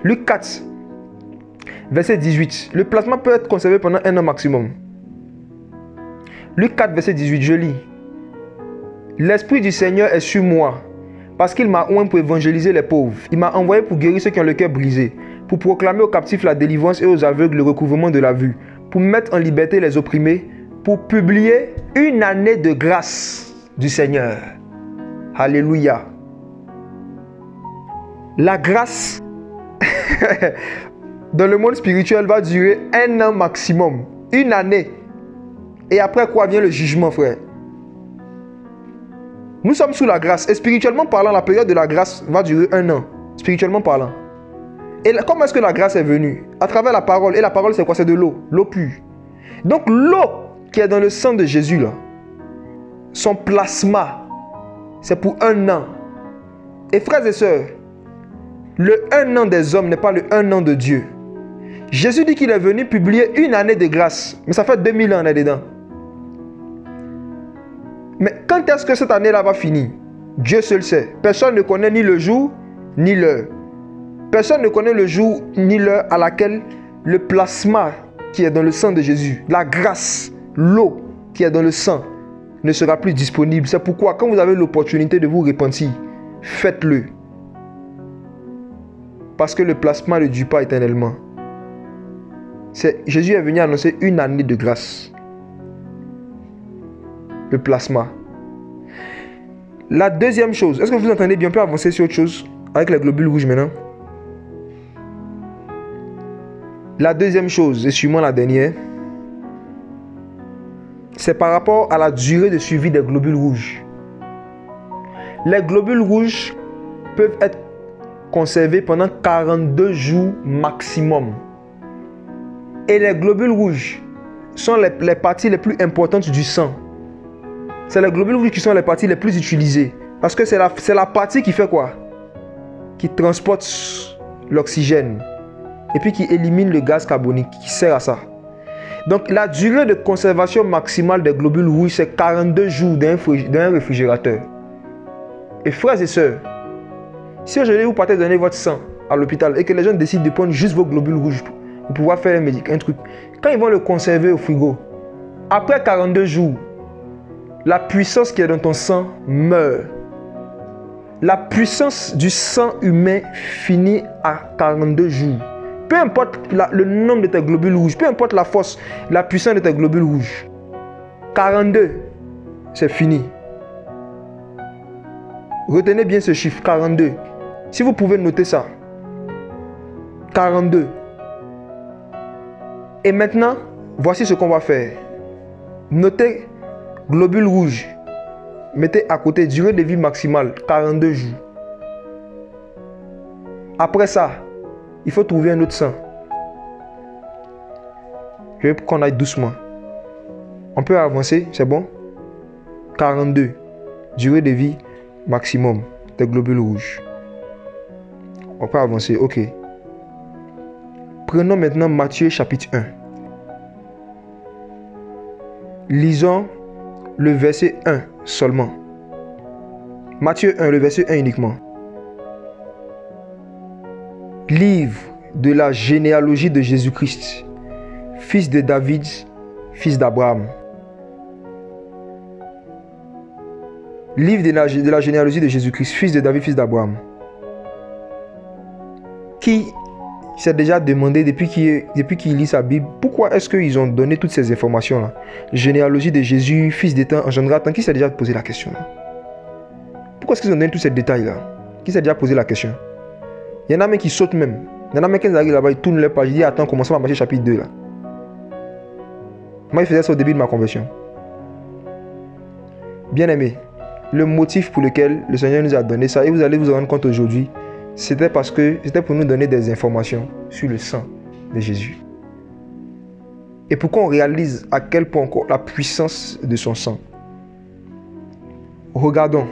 Luc 4, verset 18. Le plasma peut être conservé pendant 1 an maximum. Luc 4, verset 18, je lis. L'Esprit du Seigneur est sur moi, parce qu'il m'a oint pour évangéliser les pauvres. Il m'a envoyé pour guérir ceux qui ont le cœur brisé, pour proclamer aux captifs la délivrance et aux aveugles le recouvrement de la vue, pour mettre en liberté les opprimés, pour publier 1 année de grâce du Seigneur. Alléluia. La grâce dans le monde spirituel va durer 1 an maximum. 1 année. Et après quoi vient le jugement, frère? Nous sommes sous la grâce. Et spirituellement parlant, la période de la grâce va durer 1 an. Spirituellement parlant. Et comment est-ce que la grâce est venue? À travers la parole. Et la parole, c'est quoi? C'est de l'eau. L'eau pure. Donc l'eau qui est dans le sang de Jésus, là, son plasma, c'est pour 1 an. Et frères et sœurs, le 1 an des hommes n'est pas le 1 an de Dieu. Jésus dit qu'il est venu publier 1 année de grâce. Mais ça fait 2000 ans là-dedans. Mais quand est-ce que cette année-là va finir? Dieu seul sait. Personne ne connaît ni le jour, ni l'heure. Personne ne connaît le jour, ni l'heure à laquelle le plasma qui est dans le sang de Jésus, la grâce, l'eau qui est dans le sang, ne sera plus disponible. C'est pourquoi, quand vous avez l'opportunité de vous repentir, faites-le. Parce que le plasma ne dure pas éternellement. Jésus est venu annoncer 1 année de grâce. Le plasma. La deuxième chose, est-ce que vous entendez bien? On peut avancer sur autre chose avec les globules rouges maintenant. La deuxième chose, et sûrement la dernière, c'est par rapport à la durée de suivi des globules rouges. Les globules rouges peuvent être conservés pendant 42 jours maximum. Et les globules rouges sont les parties les plus importantes du sang. C'est les globules rouges qui sont les parties les plus utilisées. Parce que c'est la partie qui fait quoi? Qui transporte l'oxygène. Et puis qui élimine le gaz carbonique, qui sert à ça. Donc la durée de conservation maximale des globules rouges, c'est 42 jours dans un réfrigérateur. Et frères et sœurs, si aujourd'hui vous partez donner votre sang à l'hôpital et que les gens décident de prendre juste vos globules rouges pour pouvoir faire un truc, quand ils vont le conserver au frigo, après 42 jours, la puissance qui est dans ton sang meurt. La puissance du sang humain finit à 42 jours. Peu importe le nombre de tes globules rouges, peu importe la force, la puissance de tes globules rouges. 42, c'est fini. Retenez bien ce chiffre, 42. Si vous pouvez noter ça. 42. Et maintenant, voici ce qu'on va faire. Notez globules rouges. Mettez à côté durée de vie maximale, 42 jours. Après ça, il faut trouver un autre sang. Je veux qu'on aille doucement. On peut avancer, c'est bon? 42. Durée de vie maximum, des globules rouges. On peut avancer, ok. Prenons maintenant Matthieu chapitre 1. Lisons le verset 1 seulement. Matthieu 1, le verset 1 uniquement. Livre de la généalogie de Jésus-Christ, fils de David, fils d'Abraham. Livre de la généalogie de Jésus-Christ, fils de David, fils d'Abraham. Qui s'est déjà demandé depuis qu'il lit sa Bible, pourquoi est-ce qu'ils ont donné toutes ces informations-là? Généalogie de Jésus, fils d'État, engendré Adam. Qui s'est déjà posé la question là? Pourquoi est-ce qu'ils ont donné tous ces détails-là? Qui s'est déjà posé la question? Il y en a même qui sautent même. Il y en a même qui arrivent là-bas, ils tournent les pages. Ils disent attends, commençons à marcher chapitre 2 là. Moi, je faisais ça au début de ma conversion. Bien aimé, le motif pour lequel le Seigneur nous a donné ça, et vous allez vous en rendre compte aujourd'hui, c'était parce que c'était pour nous donner des informations sur le sang de Jésus. Et pour qu'on réalise à quel point encore la puissance de son sang. Regardons.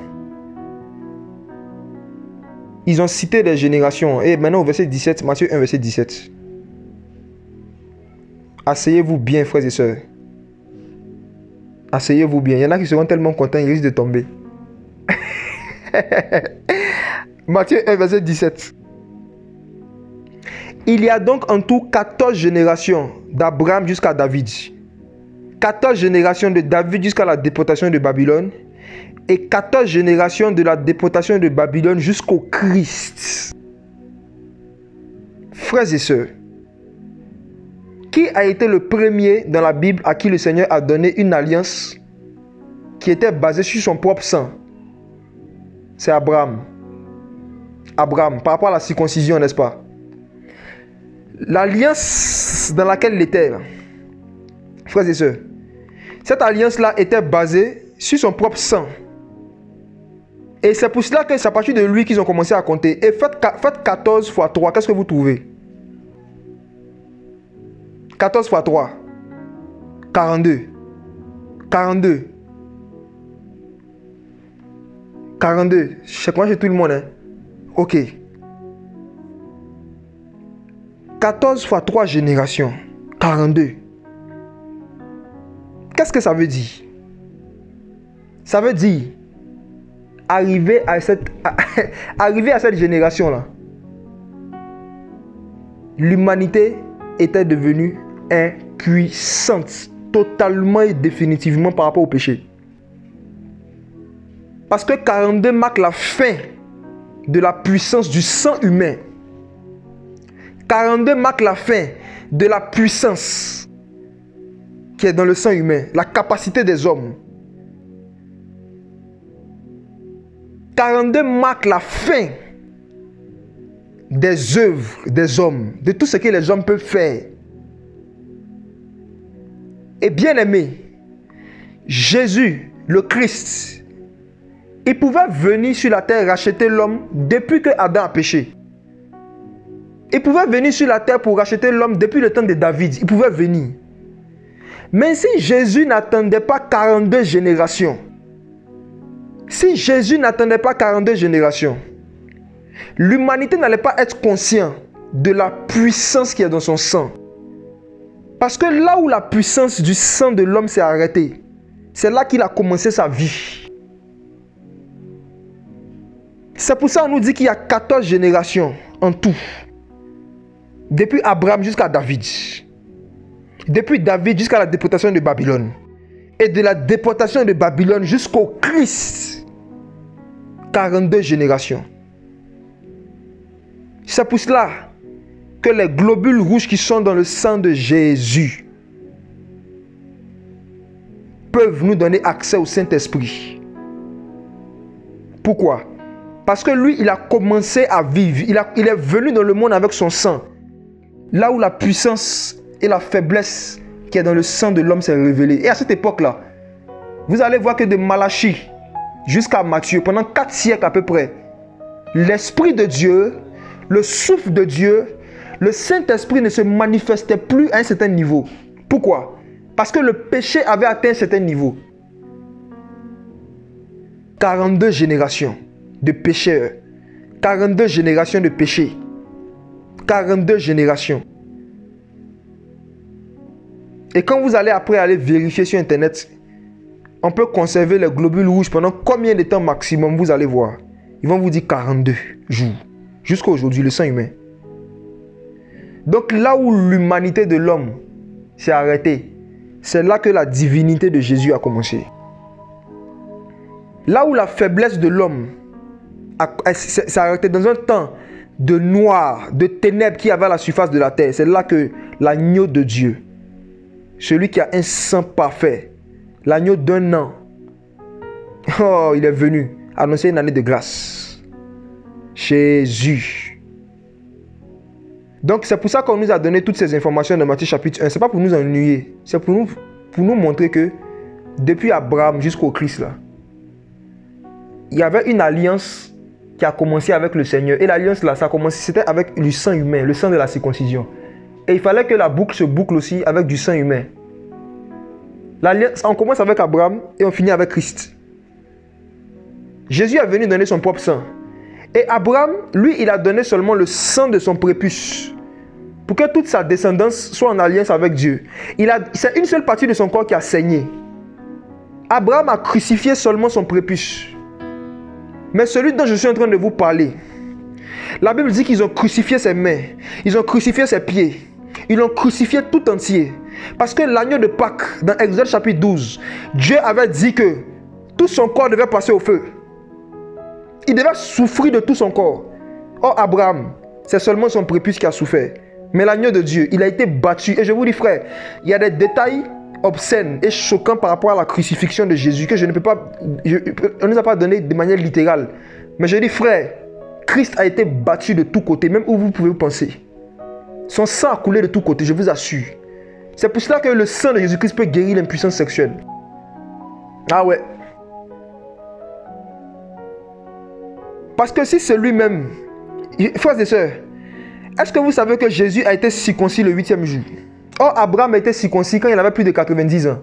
Ils ont cité des générations. Et maintenant au verset 17, Matthieu 1, verset 17. Asseyez-vous bien, frères et sœurs. Asseyez-vous bien. Il y en a qui seront tellement contents, ils risquent de tomber. Matthieu 1, verset 17. Il y a donc en tout 14 générations d'Abraham jusqu'à David. 14 générations de David jusqu'à la déportation de Babylone. Et 14 générations de la déportation de Babylone jusqu'au Christ. Frères et sœurs, qui a été le premier dans la Bible à qui le Seigneur a donné une alliance qui était basée sur son propre sang? C'est Abraham. Abraham, par rapport à la circoncision, n'est-ce pas? L'alliance dans laquelle il était, là, frères et sœurs, cette alliance-là était basée sur son propre sang. Et c'est pour cela que c'est à partir de lui qu'ils ont commencé à compter. Et faites 14 fois 3, qu'est-ce que vous trouvez? 14 fois 3, 42. 42. 42. Je crois que tout le monde, hein? Ok. 14 fois 3 générations. 42. Qu'est-ce que ça veut dire? Ça veut dire arriver à cette génération-là. L'humanité était devenue impuissante, totalement et définitivement par rapport au péché. Parce que 42 marque la fin de la puissance du sang humain. 42 marque la fin de la puissance qui est dans le sang humain, la capacité des hommes. 42 marque la fin des œuvres des hommes, de tout ce que les hommes peuvent faire. Et bien aimé, Jésus, le Christ, il pouvait venir sur la terre racheter l'homme depuis que Adam a péché. Il pouvait venir sur la terre pour racheter l'homme depuis le temps de David. Il pouvait venir. Mais si Jésus n'attendait pas 42 générations, si Jésus n'attendait pas 42 générations, l'humanité n'allait pas être consciente de la puissance qui est dans son sang. Parce que là où la puissance du sang de l'homme s'est arrêtée, c'est là qu'il a commencé sa vie. C'est pour ça qu'on nous dit qu'il y a 14 générations en tout. Depuis Abraham jusqu'à David. Depuis David jusqu'à la déportation de Babylone. Et de la déportation de Babylone jusqu'au Christ. 42 générations. C'est pour cela que les globules rouges qui sont dans le sang de Jésus peuvent nous donner accès au Saint-Esprit. Pourquoi? Parce que lui, il a commencé à vivre. Il est venu dans le monde avec son sang. Là où la puissance et la faiblesse qui est dans le sang de l'homme s'est révélée. Et à cette époque-là, vous allez voir que de Malachie jusqu'à Matthieu, pendant 4 siècles à peu près, l'Esprit de Dieu, le souffle de Dieu, le Saint-Esprit ne se manifestait plus à un certain niveau. Pourquoi? Parce que le péché avait atteint un certain niveau. 42 générations. de pécheurs. 42 générations de péchés. 42 générations. Et quand vous allez après aller vérifier sur internet, on peut conserver les globules rouges pendant combien de temps maximum, vous allez voir. Ils vont vous dire 42 jours. Jusqu'à aujourd'hui, le sang humain. Donc là où l'humanité de l'homme s'est arrêtée, c'est là que la divinité de Jésus a commencé. Là où la faiblesse de l'homme s'est arrêtée dans un temps de noir, de ténèbres qui avait à la surface de la terre, c'est là que l'agneau de Dieu, celui qui a un sang parfait, l'agneau d'un an, oh, il est venu annoncer une année de grâce. Jésus. Donc c'est pour ça qu'on nous a donné toutes ces informations dans Matthieu chapitre 1. Ce n'est pas pour nous ennuyer. C'est pour nous montrer que depuis Abraham jusqu'au Christ, là, il y avait une alliance qui a commencé avec le Seigneur. Et l'alliance là, ça a commencé, c'était avec du sang humain, le sang de la circoncision. Et il fallait que la boucle se boucle aussi avec du sang humain. L'alliance, on commence avec Abraham et on finit avec Christ. Jésus est venu donner son propre sang. Et Abraham, lui, il a donné seulement le sang de son prépuce pour que toute sa descendance soit en alliance avec Dieu. C'est une seule partie de son corps qui a saigné. Abraham a crucifié seulement son prépuce. Mais celui dont je suis en train de vous parler, la Bible dit qu'ils ont crucifié ses mains, ils ont crucifié ses pieds, ils l'ont crucifié tout entier. Parce que l'agneau de Pâques, dans Exode chapitre 12, Dieu avait dit que tout son corps devait passer au feu. Il devait souffrir de tout son corps. Or, Abraham, c'est seulement son prépuce qui a souffert. Mais l'agneau de Dieu, il a été battu. Et je vous dis, frère, il y a des détails obscènes et choquants par rapport à la crucifixion de Jésus que je ne peux pas... on ne nous a pas donné de manière littérale. Mais je dis, frère, Christ a été battu de tous côtés, même où vous pouvez penser. Son sang a coulé de tous côtés, je vous assure. C'est pour cela que le sang de Jésus-Christ peut guérir l'impuissance sexuelle. Ah ouais. Parce que si c'est lui-même, frères et sœurs, est-ce que vous savez que Jésus a été circoncis le 8e jour? Or, Abraham a été circoncis quand il avait plus de 90 ans.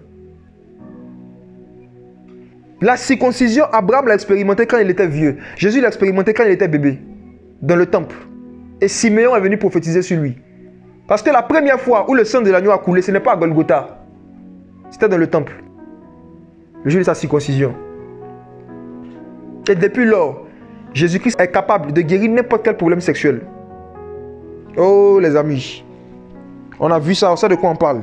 La circoncision, Abraham l'a expérimenté quand il était vieux. Jésus l'a expérimenté quand il était bébé, dans le temple. Et Siméon est venu prophétiser sur lui. Parce que la première fois où le sang de l'agneau a coulé, ce n'est pas à Golgotha. C'était dans le temple. Le jour de sa circoncision. Et depuis lors, Jésus-Christ est capable de guérir n'importe quel problème sexuel. Oh les amis, on a vu ça, on sait de quoi on parle.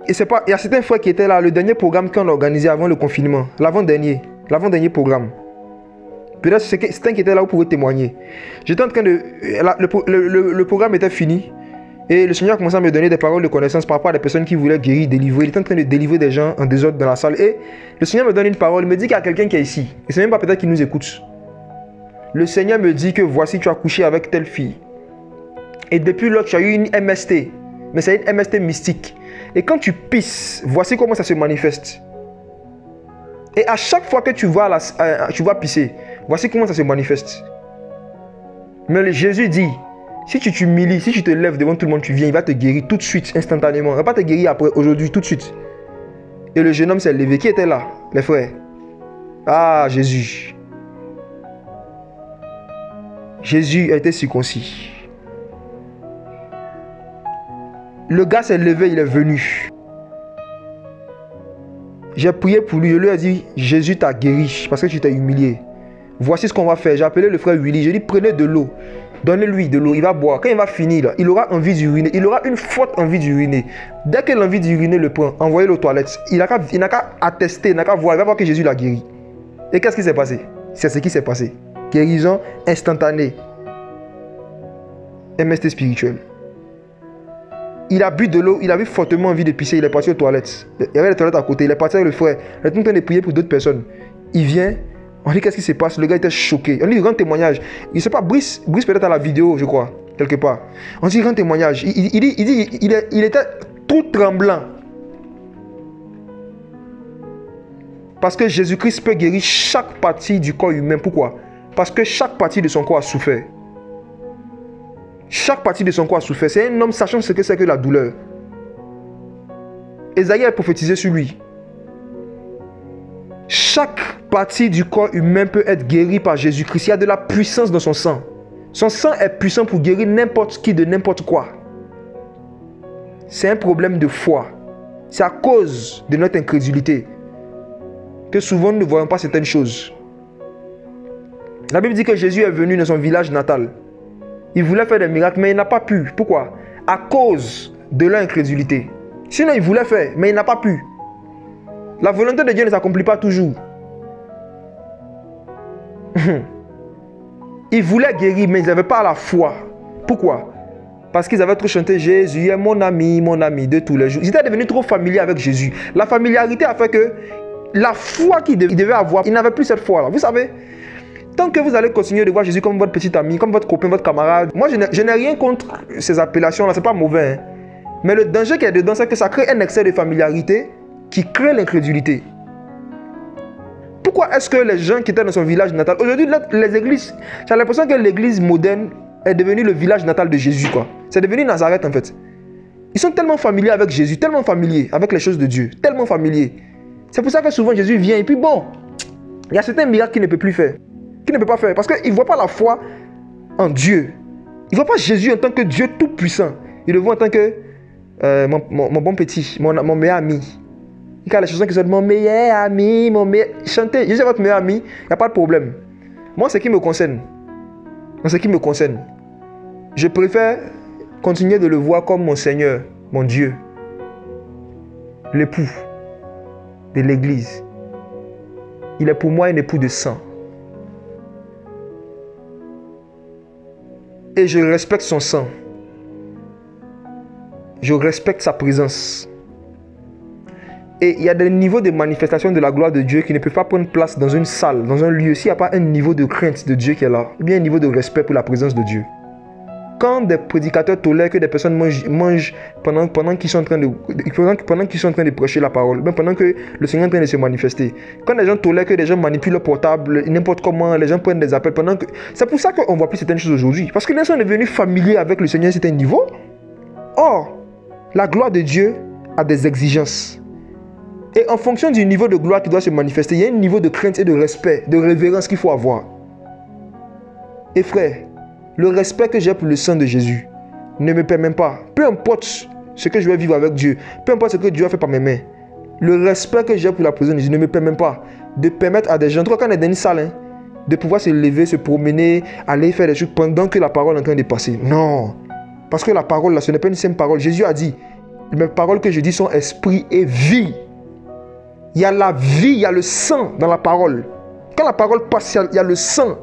Et c'est pas, il y a certains frères qui étaient là, le dernier programme qu'on a organisé avant le confinement, l'avant-dernier programme. Peut-être certains qui étaient là, vous pouvez témoigner. J'étais en train de, le programme était fini et le Seigneur a commencé à me donner des paroles de connaissance par rapport à des personnes qui voulaient guérir, délivrer. Il était en train de délivrer des gens en désordre dans la salle et le Seigneur me donne une parole, il me dit qu'il y a quelqu'un qui est ici. Et c'est même pas peut-être qu'il nous écoute. Le Seigneur me dit que voici, tu as couché avec telle fille. Et depuis lors, tu as eu une MST. Mais c'est une MST mystique. Et quand tu pisses, voici comment ça se manifeste. Et à chaque fois que tu vas pisser, voici comment ça se manifeste. Mais Jésus dit, si tu t'humilies, si tu te lèves devant tout le monde, tu viens, il va te guérir tout de suite, instantanément. Il ne va pas te guérir après, aujourd'hui, tout de suite. Et le jeune homme s'est levé. Qui était là, les frères? Ah, Jésus. Jésus a été circoncis. Le gars s'est levé, il est venu. J'ai prié pour lui, je lui ai dit, Jésus t'a guéri parce que tu t'es humilié. Voici ce qu'on va faire. J'ai appelé le frère Willy, j'ai dit, prenez de l'eau. Donnez-lui de l'eau, il va boire. Quand il va finir, il aura envie d'uriner. Il aura une forte envie d'uriner. Dès que l'envie d'uriner le prend, envoyez-le aux toilettes. Il n'a qu'à attester, il n'a qu'à voir. Il va voir que Jésus l'a guéri. Et qu'est-ce qui s'est passé? C'est ce qui s'est passé. Guérison instantanée. MST spirituel. Il a bu de l'eau, il avait fortement envie de pisser, il est parti aux toilettes. Il y avait les toilettes à côté, il est parti avec le frère. Il est en train de prier pour d'autres personnes. Il vient, on dit qu'est-ce qui se passe, le gars était choqué. On dit grand témoignage. Il ne sait pas, Brice peut-être à la vidéo, je crois, quelque part. On dit grand témoignage. Il était tout tremblant. Parce que Jésus-Christ peut guérir chaque partie du corps humain. Pourquoi? Parce que chaque partie de son corps a souffert. Chaque partie de son corps a souffert. C'est un homme sachant ce que c'est que la douleur. Ésaïe a prophétisé sur lui. Chaque partie du corps humain peut être guérie par Jésus-Christ. Il y a de la puissance dans son sang. Son sang est puissant pour guérir n'importe qui de n'importe quoi. C'est un problème de foi. C'est à cause de notre incrédulité que souvent nous ne voyons pas certaines choses. La Bible dit que Jésus est venu dans son village natal. Il voulait faire des miracles, mais il n'a pas pu. Pourquoi? À cause de leur incrédulité. Sinon, il voulait faire, mais il n'a pas pu. La volonté de Dieu ne s'accomplit pas toujours. Ils voulaient guérir, mais ils n'avaient pas la foi. Pourquoi? Parce qu'ils avaient trop chanté Jésus est mon ami de tous les jours. Ils étaient devenus trop familiers avec Jésus. La familiarité a fait que la foi qu'ils devaient avoir, ils n'avaient plus cette foi-là. Vous savez, tant que vous allez continuer de voir Jésus comme votre petit ami, comme votre copain, votre camarade, moi je n'ai rien contre ces appellations-là, c'est pas mauvais. Hein. Mais le danger qu'il y a dedans, c'est que ça crée un excès de familiarité qui crée l'incrédulité. Pourquoi est-ce que les gens qui étaient dans son village natal, aujourd'hui les églises, j'ai l'impression que l'église moderne est devenue le village natal de Jésus, quoi. C'est devenu Nazareth en fait. Ils sont tellement familiers avec Jésus, tellement familiers avec les choses de Dieu, tellement familiers. C'est pour ça que souvent Jésus vient et puis bon, il y a certains miracles qu'il ne peut plus faire, qu'il ne peut pas faire, parce qu'il ne voit pas la foi en Dieu. Il ne voit pas Jésus en tant que Dieu tout puissant. Il le voit en tant que mon bon petit, mon meilleur ami. Il y a les chansons qui sont mon meilleur ami, mon meilleur... Chantez, Jésus est votre meilleur ami, il n'y a pas de problème. Moi, ce qui me concerne, je préfère continuer de le voir comme mon Seigneur, mon Dieu, l'époux de l'Église. Il est pour moi un époux de sang. Et je respecte son sang. Je respecte sa présence. Et il y a des niveaux de manifestation de la gloire de Dieu qui ne peuvent pas prendre place dans une salle, dans un lieu, s'il n'y a pas un niveau de crainte de Dieu qui est là, ou bien un niveau de respect pour la présence de Dieu. Quand des prédicateurs tolèrent que des personnes mangent pendant qu'ils sont en train de prêcher la parole, même pendant que le Seigneur est en train de se manifester, quand les gens tolèrent que des gens manipulent le portable, n'importe comment, les gens prennent des appels pendant que... C'est pour ça qu'on ne voit plus certaines choses aujourd'hui. Parce que les gens sont devenus familiers avec le Seigneur à un certain niveau. Or, la gloire de Dieu a des exigences. Et en fonction du niveau de gloire qui doit se manifester, il y a un niveau de crainte et de respect, de révérence qu'il faut avoir. Et frère, le respect que j'ai pour le sang de Jésus ne me permet pas, peu importe ce que je vais vivre avec Dieu, peu importe ce que Dieu a fait par mes mains, le respect que j'ai pour la présence de Jésus ne me permet pas de permettre à des gens, en tout cas quand on est dans une salle, de pouvoir se lever, se promener, aller faire des choses pendant que la parole est en train de passer. Non, parce que la parole là, ce n'est pas une simple parole. Jésus a dit, mes paroles que je dis sont esprit et vie. Il y a la vie, il y a le sang dans la parole. Quand la parole passe, il y a le sang.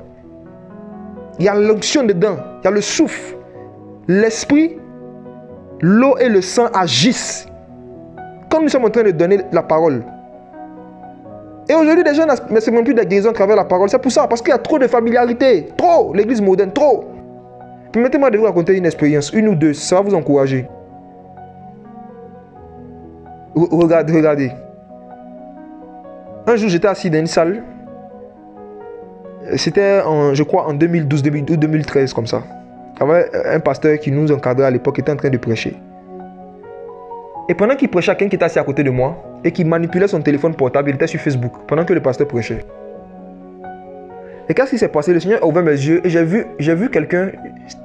Il y a l'onction dedans. Il y a le souffle. L'esprit, l'eau et le sang agissent. Quand nous sommes en train de donner la parole. Et aujourd'hui, les gens ne se plus des guérisons à travers la parole. C'est pour ça, parce qu'il y a trop de familiarité. Trop. L'église moderne, trop. Permettez-moi de vous raconter une expérience, une ou deux. Ça va vous encourager. Regardez. Un jour, j'étais assis dans une salle. C'était, je crois, en 2012, 2013, comme ça. Il y avait un pasteur qui nous encadrait à l'époque, qui était en train de prêcher. Et pendant qu'il prêchait, quelqu'un qui était assis à côté de moi et qui manipulait son téléphone portable, il était sur Facebook, pendant que le pasteur prêchait. Et qu'est-ce qui s'est passé? Le Seigneur a ouvert mes yeux et j'ai vu quelqu'un,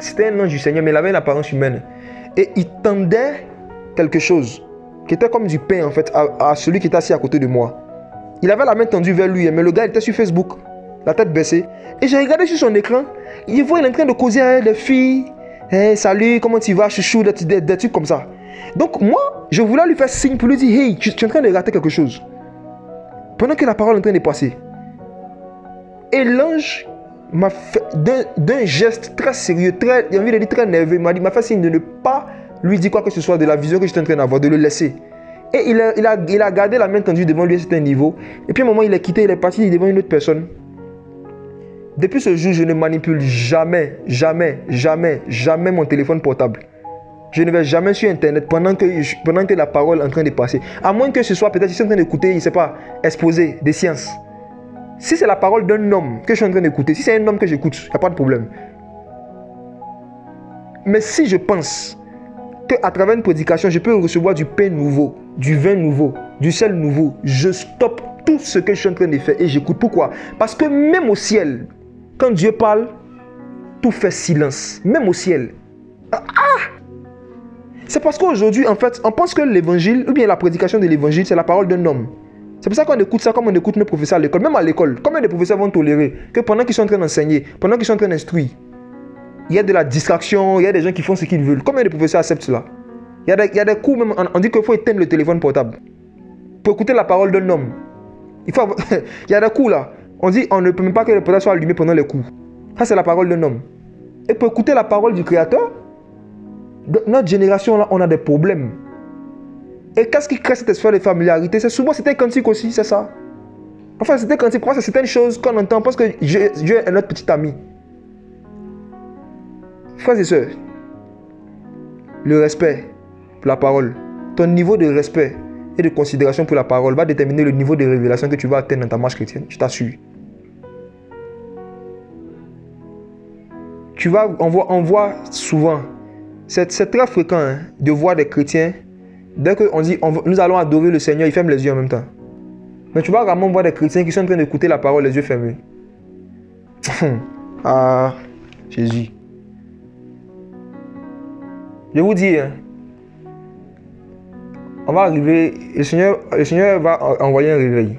c'était un ange du Seigneur, mais il avait une apparence humaine. Et il tendait quelque chose, qui était comme du pain, en fait, à celui qui était assis à côté de moi. Il avait la main tendue vers lui, mais le gars il était sur Facebook, la tête baissée. Et j'ai regardé sur son écran, il voit il est en train de causer avec des filles. Hey, salut, comment tu vas, chouchou, des trucs comme ça. Donc moi, je voulais lui faire signe pour lui dire, hey, tu es en train de rater quelque chose. Pendant que la parole est en train de passer. Et l'ange m'a fait, d'un geste très sérieux, j'ai envie de dire très nerveux, il m'a fait signe de ne pas lui dire quoi que ce soit de la vision que j'étais en train d'avoir, de le laisser. Et il a gardé la main tendue devant lui à un certain niveau. Et puis à un moment, il est quitté, il est parti devant une autre personne. Depuis ce jour, je ne manipule jamais mon téléphone portable. Je ne vais jamais sur Internet pendant que la parole est en train de passer. À moins que ce soit peut-être, je suis en train d'écouter, je ne sais pas, exposé des sciences. Si c'est la parole d'un homme que je suis en train d'écouter, si c'est un homme que j'écoute, il n'y a pas de problème. Mais si je pense qu'à travers une prédication, je peux recevoir du pain nouveau, du vin nouveau, du sel nouveau, je stoppe tout ce que je suis en train de faire et j'écoute. Pourquoi? Parce que même au ciel, quand Dieu parle, tout fait silence. Même au ciel. C'est parce qu'aujourd'hui, en fait, on pense que l'évangile, ou bien la prédication de l'évangile, c'est la parole d'un homme. C'est pour ça qu'on écoute ça comme on écoute nos professeurs à l'école. Même à l'école, combien de professeurs vont tolérer que pendant qu'ils sont en train d'enseigner, pendant qu'ils sont en train d'instruire, il y a de la distraction, il y a des gens qui font ce qu'ils veulent. Combien de professeurs acceptent cela? Il y a des cours, même, on dit qu'il faut éteindre le téléphone portable pour écouter la parole d'un homme. Il y a des cours là, on dit on ne peut même pas que le portable soit allumé pendant les cours. Ça, c'est la parole d'un homme. Et pour écouter la parole du Créateur, dans notre génération là, on a des problèmes. Et qu'est-ce qui crée cette sphère de familiarité? C'est souvent c'était un cantique aussi, c'est ça. Enfin, c'était un cantique. Pour moi, c'est une chose qu'on entend parce que Dieu est notre petit ami. Frères et sœurs, le respect pour la parole, ton niveau de respect et de considération pour la parole va déterminer le niveau de révélation que tu vas atteindre dans ta marche chrétienne, je t'assure. On voit souvent, c'est très fréquent hein, de voir des chrétiens, dès qu'on dit nous allons adorer le Seigneur, ils ferment les yeux en même temps. Mais tu vas rarement voir des chrétiens qui sont en train d'écouter la parole les yeux fermés. Ah, Jésus. Je vous dis, hein, on va arriver, le Seigneur va envoyer un réveil.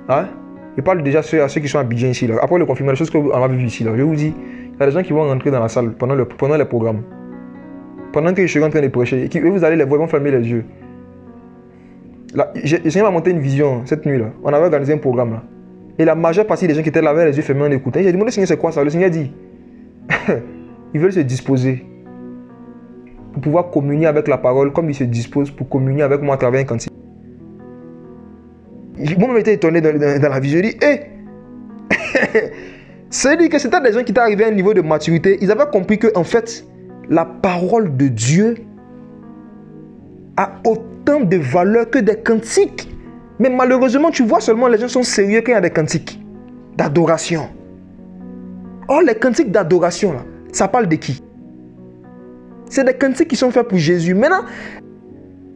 Hein? Je parle déjà à ceux qui sont à Abidjan ici. Là. Après le confinement, les choses qu'on a vues ici. Là. Je vous dis, il y a des gens qui vont rentrer dans la salle pendant les programmes. Pendant que je suis en train de prêcher. Et vous allez les voir, ils vont fermer les yeux. Le Seigneur m'a monté une vision cette nuit. Là. On avait organisé un programme. Là. Et la majeure partie des gens qui étaient là avaient les yeux fermés en écoutant. J'ai demandé au Seigneur c'est quoi ça. Le Seigneur dit, ils veulent se disposer pour pouvoir communier avec la parole comme ils se disposent pour communier avec moi à travers un cantique. Moi, j'étais étonné dans la vie. Je dis, c'est-à-dire que c'était des gens qui étaient arrivés à un niveau de maturité. Ils avaient compris que, en fait, la parole de Dieu a autant de valeur que des cantiques. Mais malheureusement, tu vois seulement les gens sont sérieux quand il y a des cantiques d'adoration. Or, les cantiques d'adoration, là, ça parle de qui? C'est des cantiques qui sont faits pour Jésus. Maintenant,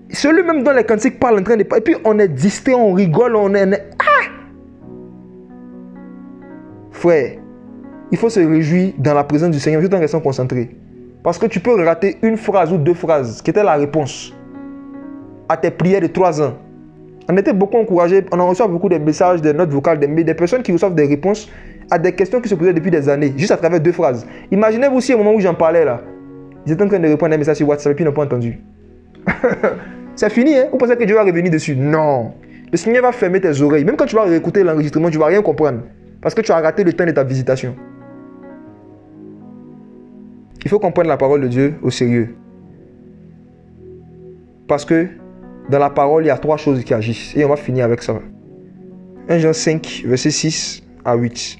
celui-même dont les cantiques parlent en train de... Et puis on est distrait, on rigole, on est... Ah! Frère, il faut se réjouir dans la présence du Seigneur tout en restant concentré. Parce que tu peux rater une phrase ou deux phrases qui étaient la réponse à tes prières de 3 ans. On était beaucoup encouragés, on en reçoit beaucoup de messages, des notes vocales, des personnes qui reçoivent des réponses à des questions qui se posaient depuis des années, juste à travers 2 phrases. Imaginez-vous si au moment où j'en parlais là, ils étaient en train de répondre à un message sur WhatsApp et puis ils n'ont pas entendu. C'est fini, hein? Vous pensez que Dieu va revenir dessus? Non. Le Seigneur va fermer tes oreilles. Même quand tu vas réécouter l'enregistrement, tu ne vas rien comprendre. Parce que tu as raté le temps de ta visitation. Il faut comprendre la parole de Dieu au sérieux. Parce que dans la parole, il y a 3 choses qui agissent. Et on va finir avec ça. 1 Jean 5, verset 6 à 8.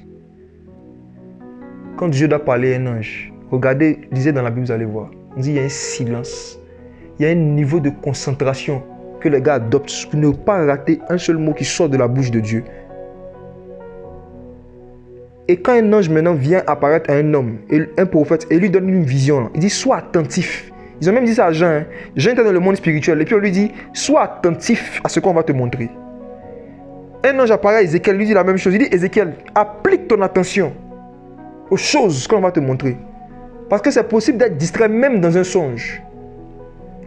Quand Dieu doit parler à un ange, regardez, lisez dans la Bible, vous allez voir. On dit qu'il y a un silence. Il y a un niveau de concentration que les gars adoptent pour ne pas rater un seul mot qui sort de la bouche de Dieu. Et quand un ange maintenant vient apparaître à un homme, un prophète, et lui donne une vision, il dit sois attentif. Ils ont même dit ça à Jean. Hein. Jean était dans le monde spirituel et puis on lui dit sois attentif à ce qu'on va te montrer. Un ange apparaît à Ézéchiel, lui dit la même chose. Il dit Ézéchiel, applique ton attention aux choses qu'on va te montrer. Parce que c'est possible d'être distrait même dans un songe.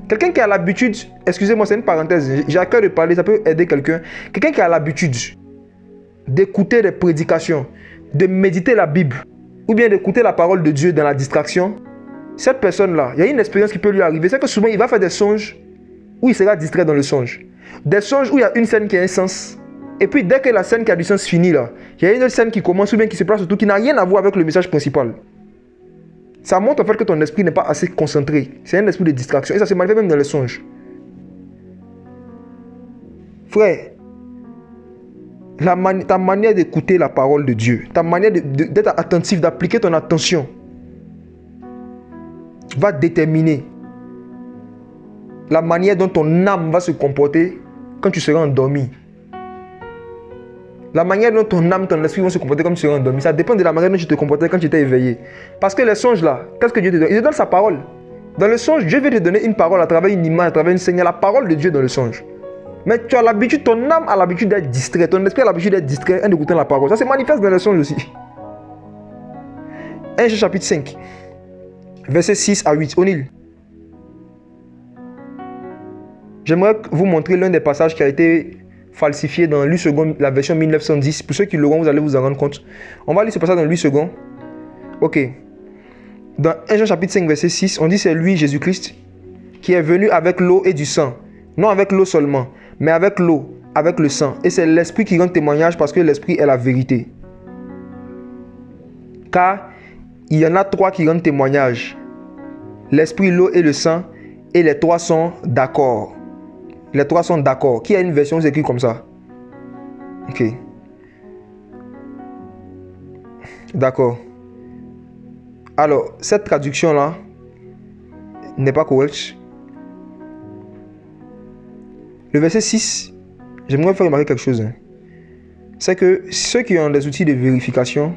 Quelqu'un qui a l'habitude, excusez-moi, c'est une parenthèse, j'ai à cœur de parler, ça peut aider quelqu'un. Quelqu'un qui a l'habitude d'écouter des prédications, de méditer la Bible, ou bien d'écouter la parole de Dieu dans la distraction, cette personne-là, il y a une expérience qui peut lui arriver, c'est que souvent il va faire des songes où il sera distrait dans le songe. Des songes où il y a une scène qui a un sens. Et puis dès que la scène qui a du sens finit là, il y a une autre scène qui commence ou bien qui se place autour qui n'a rien à voir avec le message principal. Ça montre en fait que ton esprit n'est pas assez concentré. C'est un esprit de distraction. Et ça se manifeste même dans les songes. Frère, ta manière d'écouter la parole de Dieu, ta manière d'être attentif, d'appliquer ton attention, va déterminer la manière dont ton âme va se comporter quand tu seras endormi. La manière dont ton âme, ton esprit vont se comporter quand tu seras endormi, ça dépend de la manière dont tu te comportais quand tu étais éveillé. Parce que les songes là, qu'est-ce que Dieu te donne? Il te donne sa parole. Dans le songe, Dieu veut te donner une parole à travers une image, à travers une scène. Il y a la parole de Dieu dans le songe. Mais tu as l'habitude, ton âme a l'habitude d'être distrait, ton esprit a l'habitude d'être distrait en écoutant la parole. Ça se manifeste dans les songes aussi. 1 Jean chapitre 5, versets 6 à 8. On lit. J'aimerais vous montrer l'un des passages qui a été falsifié dans Louis II, la version 1910. Pour ceux qui l'auront, vous allez vous en rendre compte. On va lire ce passage dans Louis II. Ok. Dans 1 Jean chapitre 5, verset 6, on dit c'est lui, Jésus-Christ, qui est venu avec l'eau et du sang. Non avec l'eau seulement, mais avec l'eau, avec le sang. Et c'est l'Esprit qui rend témoignage parce que l'Esprit est la vérité. Car il y en a trois qui rendent témoignage. L'Esprit, l'eau et le sang. Et les trois sont d'accord. Les trois sont d'accord. Qui a une version écrite comme ça? Ok. D'accord. Alors, cette traduction-là n'est pas correcte. Le verset 6, j'aimerais faire remarquer quelque chose. C'est que ceux qui ont des outils de vérification,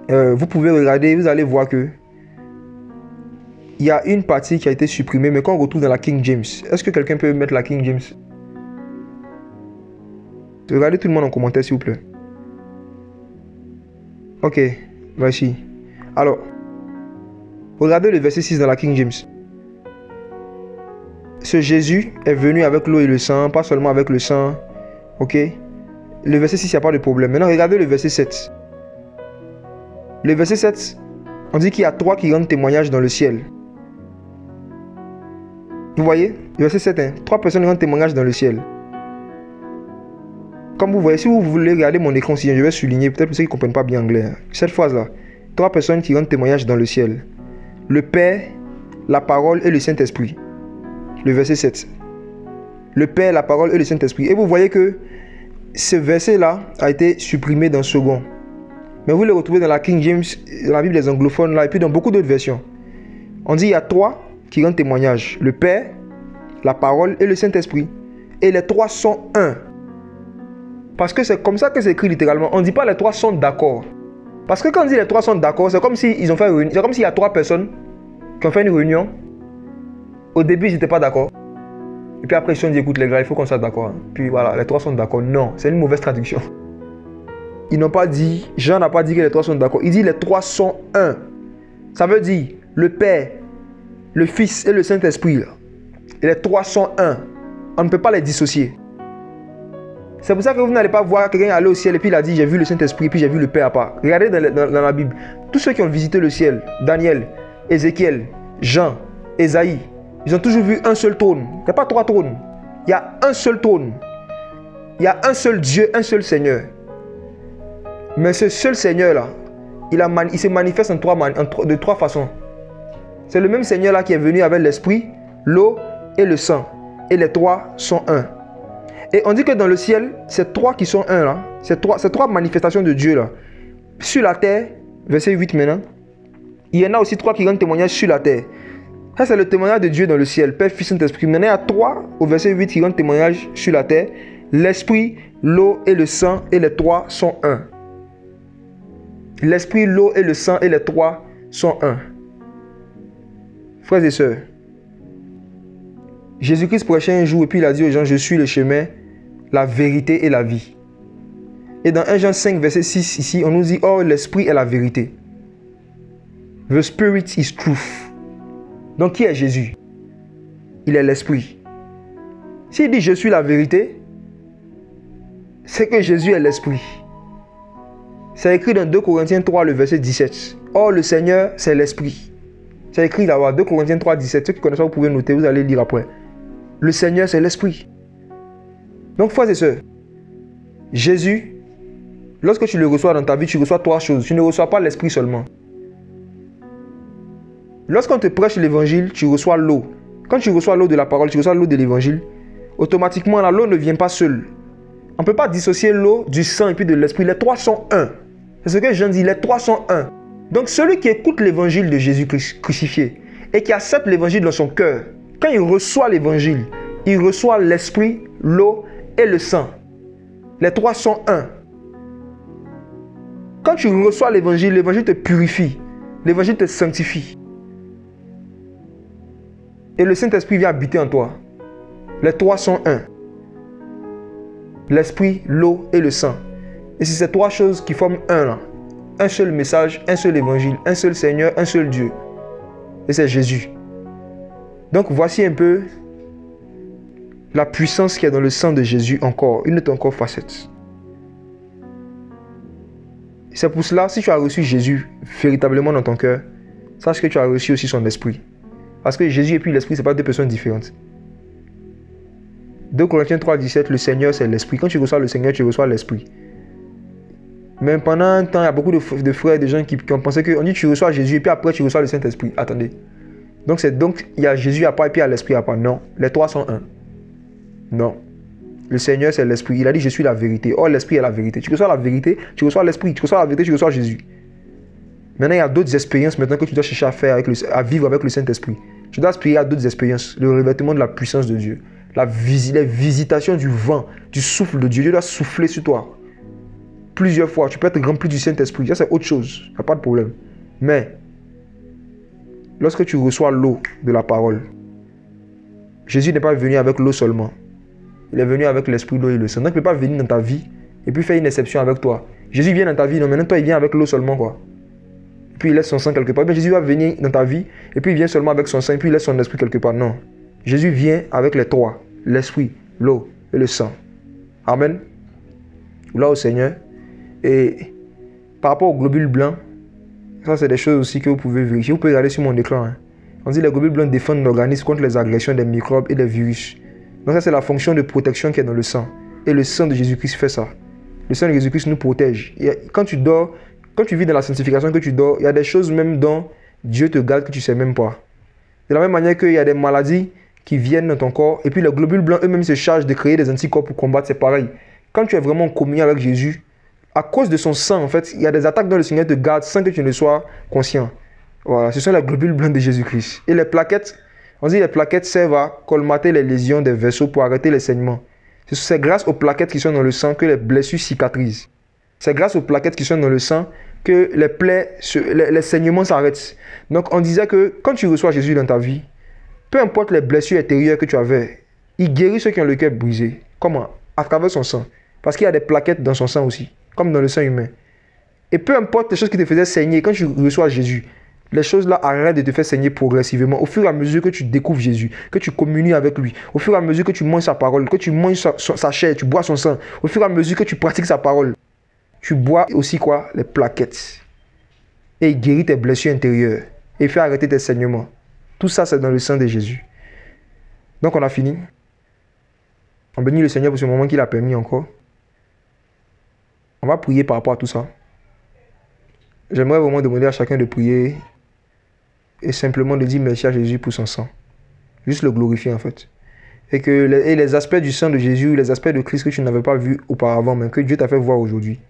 vous pouvez regarder, vous allez voir que il y a une partie qui a été supprimée, mais qu'on retrouve dans la King James. Est-ce que quelqu'un peut mettre la King James? Regardez tout le monde en commentaire, s'il vous plaît. Ok, voici. Alors, regardez le verset 6 dans la King James. Ce Jésus est venu avec l'eau et le sang, pas seulement avec le sang. Ok? Le verset 6, il n'y a pas de problème. Maintenant, regardez le verset 7. Le verset 7, on dit qu'il y a trois qui rendent témoignage dans le ciel. Vous voyez? Le verset 7, hein? Trois personnes rendent témoignage dans le ciel. Comme vous voyez, si vous voulez regarder mon écran aussi, je vais souligner, peut-être pour ceux qui ne comprennent pas bien anglais. Cette phrase-là, trois personnes qui rendent témoignage dans le ciel. Le Père, la parole et le Saint-Esprit. Le verset 7. Le Père, la parole et le Saint-Esprit. Et vous voyez que ce verset-là a été supprimé dans le second. Mais vous le retrouvez dans la King James, dans la Bible des anglophones, là, et puis dans beaucoup d'autres versions. On dit qu'il y a trois qui rendent témoignage. Le Père, la parole et le Saint-Esprit. Et les trois sont un. Parce que c'est comme ça que c'est écrit littéralement. On ne dit pas les trois sont d'accord. Parce que quand on dit les trois sont d'accord, c'est comme si ils ont fait une réunion. C'est comme s'il y a trois personnes qui ont fait une réunion. Au début, ils n'étaient pas d'accord. Et puis après, ils se sont dit, écoute les gars, il faut qu'on soit d'accord. Puis voilà, les trois sont d'accord. Non, c'est une mauvaise traduction. Ils n'ont pas dit, Jean n'a pas dit que les trois sont d'accord. Il dit les trois sont un. Ça veut dire le Père, le Fils et le Saint-Esprit. Et les trois sont un. On ne peut pas les dissocier. C'est pour ça que vous n'allez pas voir quelqu'un aller au ciel et puis il a dit j'ai vu le Saint-Esprit et puis j'ai vu le Père à part. Regardez dans la Bible. Tous ceux qui ont visité le ciel, Daniel, Ézéchiel, Jean, Ésaïe, ils ont toujours vu un seul trône. Il n'y a pas trois trônes. Il y a un seul trône. Il y a un seul Dieu, un seul Seigneur. Mais ce seul Seigneur-là, il se manifeste de trois façons. C'est le même Seigneur-là qui est venu avec l'Esprit, l'eau et le sang. Et les trois sont un. Et on dit que dans le ciel, ces trois qui sont un là, ces trois manifestations de Dieu là, sur la terre, verset 8 maintenant, il y en a aussi trois qui rendent témoignage sur la terre. Ça c'est le témoignage de Dieu dans le ciel, Père, Fils, Saint-Esprit. Maintenant il y a trois au verset 8 qui rendent témoignage sur la terre. L'Esprit, l'eau et le sang, et les trois sont un. L'Esprit, l'eau et le sang, et les trois sont un. Frères et sœurs, Jésus-Christ prêchait un jour et puis il a dit aux gens, je suis le chemin, la vérité et la vie. Et dans 1 Jean 5, verset 6, ici, on nous dit, oh, l'Esprit est la vérité. The Spirit is truth. Donc, qui est Jésus? Il est l'Esprit. S'il dit, je suis la vérité, c'est que Jésus est l'Esprit. C'est écrit dans 2 Corinthiens 3, le verset 17. Oh, le Seigneur, c'est l'Esprit. C'est écrit là-bas, 2 Corinthiens 3, 17. Ceux qui connaissent ça, vous pouvez noter, vous allez lire après. Le Seigneur, c'est l'Esprit. Donc, frères et sœurs, Jésus, lorsque tu le reçois dans ta vie, tu reçois trois choses. Tu ne reçois pas l'Esprit seulement. Lorsqu'on te prêche l'Évangile, tu reçois l'eau. Quand tu reçois l'eau de la parole, tu reçois l'eau de l'Évangile. Automatiquement, l'eau ne vient pas seule. On ne peut pas dissocier l'eau du sang et puis de l'Esprit. Les trois sont un. C'est ce que Jean dit, les trois sont un. Donc, celui qui écoute l'Évangile de Jésus-Christ crucifié et qui accepte l'Évangile dans son cœur, quand il reçoit l'Évangile, il reçoit l'Esprit, l'eau et le sang. Les trois sont un. Quand tu reçois l'Évangile, l'Évangile te purifie. L'Évangile te sanctifie. Et le Saint-Esprit vient habiter en toi. Les trois sont un. L'esprit, l'eau et le sang. Et c'est ces trois choses qui forment un là. Un seul message, un seul évangile, un seul Seigneur, un seul Dieu. Et c'est Jésus. Donc voici un peu la puissance qu'il y a dans le sang de Jésus encore. Une autre encore facette. C'est pour cela, si tu as reçu Jésus véritablement dans ton cœur, sache que tu as reçu aussi son esprit. Parce que Jésus et puis l'esprit, ce n'est pas deux personnes différentes. 2 Corinthiens 3,17, le Seigneur c'est l'esprit. Quand tu reçois le Seigneur, tu reçois l'esprit. Mais pendant un temps, il y a beaucoup de frères et de gens qui ont pensé qu'on dit tu reçois Jésus et puis après tu reçois le Saint-Esprit. Attendez. Donc il y a Jésus à part et puis il y a l'esprit à part. Non, les trois sont un. Non. Le Seigneur c'est l'esprit. Il a dit je suis la vérité. Or l'esprit est la vérité. Tu reçois la vérité, tu reçois l'esprit. Tu reçois la vérité, tu reçois Jésus. Maintenant il y a d'autres expériences maintenant que tu dois chercher à faire, à vivre avec le Saint-Esprit. Tu dois aspirer à d'autres expériences. Le revêtement de la puissance de Dieu. Les visitations du vent, du souffle de Dieu. Dieu doit souffler sur toi. Plusieurs fois. Tu peux être rempli du Saint-Esprit. Ça, c'est autre chose. Il n'y a pas de problème. Mais, lorsque tu reçois l'eau de la parole, Jésus n'est pas venu avec l'eau seulement. Il est venu avec l'esprit, l'eau et le sang. Donc, il ne peut pas venir dans ta vie et puis faire une exception avec toi. Jésus vient dans ta vie. Non, maintenant, toi, il vient avec l'eau seulement, quoi. Et puis, il laisse son sang quelque part. Mais Jésus va venir dans ta vie et puis il vient seulement avec son sang et puis il laisse son esprit quelque part. Non. Jésus vient avec les trois. L'esprit, l'eau et le sang. Amen. Là au Seigneur. Et par rapport aux globules blancs, ça c'est des choses aussi que vous pouvez vérifier. Vous pouvez regarder sur mon écran. Hein. On dit que les globules blancs défendent l'organisme contre les agressions des microbes et des virus. Donc ça c'est la fonction de protection qui est dans le sang. Et le sang de Jésus-Christ fait ça. Le sang de Jésus-Christ nous protège. Quand tu dors, quand tu vis dans la sanctification, que tu dors, il y a des choses même dont Dieu te garde que tu ne sais même pas. De la même manière qu'il y a des maladies qui viennent dans ton corps et puis les globules blancs eux-mêmes se chargent de créer des anticorps pour combattre, c'est pareil. Quand tu es vraiment en communion avec Jésus, à cause de son sang, en fait, il y a des attaques dont le Seigneur te garde sans que tu ne sois conscient. Voilà, ce sont les globules blancs de Jésus-Christ. Et les plaquettes, on dit les plaquettes servent à colmater les lésions des vaisseaux pour arrêter les saignements. C'est grâce aux plaquettes qui sont dans le sang que les blessures cicatrisent. C'est grâce aux plaquettes qui sont dans le sang que les plaies, les saignements s'arrêtent. Donc on disait que quand tu reçois Jésus dans ta vie, peu importe les blessures intérieures que tu avais, il guérit ceux qui ont le cœur brisé. Comment? À travers son sang. Parce qu'il y a des plaquettes dans son sang aussi, comme dans le sang humain. Et peu importe les choses qui te faisaient saigner, quand tu reçois Jésus, les choses-là arrêtent de te faire saigner progressivement. Au fur et à mesure que tu découvres Jésus, que tu communies avec lui, au fur et à mesure que tu manges sa parole, que tu manges sa chair, tu bois son sang, au fur et à mesure que tu pratiques sa parole, tu bois aussi quoi? Les plaquettes. Et il guérit tes blessures intérieures. Et il fait arrêter tes saignements. Tout ça, c'est dans le sang de Jésus. Donc, on a fini. On bénit le Seigneur pour ce moment qu'il a permis encore. On va prier par rapport à tout ça. J'aimerais vraiment demander à chacun de prier et simplement de dire merci à Jésus pour son sang. Juste le glorifier en fait. Et que les aspects du sang de Jésus, les aspects de Christ que tu n'avais pas vus auparavant, mais que Dieu t'a fait voir aujourd'hui.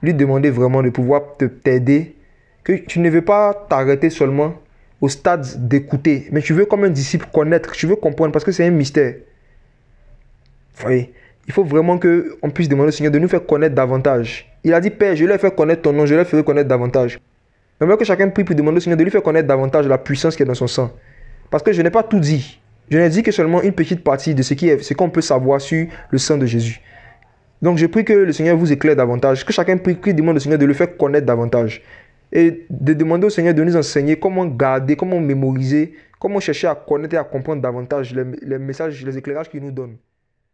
Lui demander vraiment de pouvoir t'aider. Que tu ne veux pas t'arrêter seulement au stade d'écouter, mais tu veux comme un disciple connaître, tu veux comprendre parce que c'est un mystère. Oui. Il faut vraiment qu'on puisse demander au Seigneur de nous faire connaître davantage. Il a dit, Père, je leur fais connaître ton nom, je leur ferai connaître davantage. J'aimerais que chacun prie pour demander au Seigneur de lui faire connaître davantage la puissance qui est dans son sang. Parce que je n'ai pas tout dit. Je n'ai dit que seulement une petite partie de ce qu'on peut savoir sur le sang de Jésus. Donc je prie que le Seigneur vous éclaire davantage, que chacun prie, qu'il demande au Seigneur de le faire connaître davantage. Et de demander au Seigneur de nous enseigner comment garder, comment mémoriser, comment chercher à connaître et à comprendre davantage les messages, les éclairages qu'il nous donne.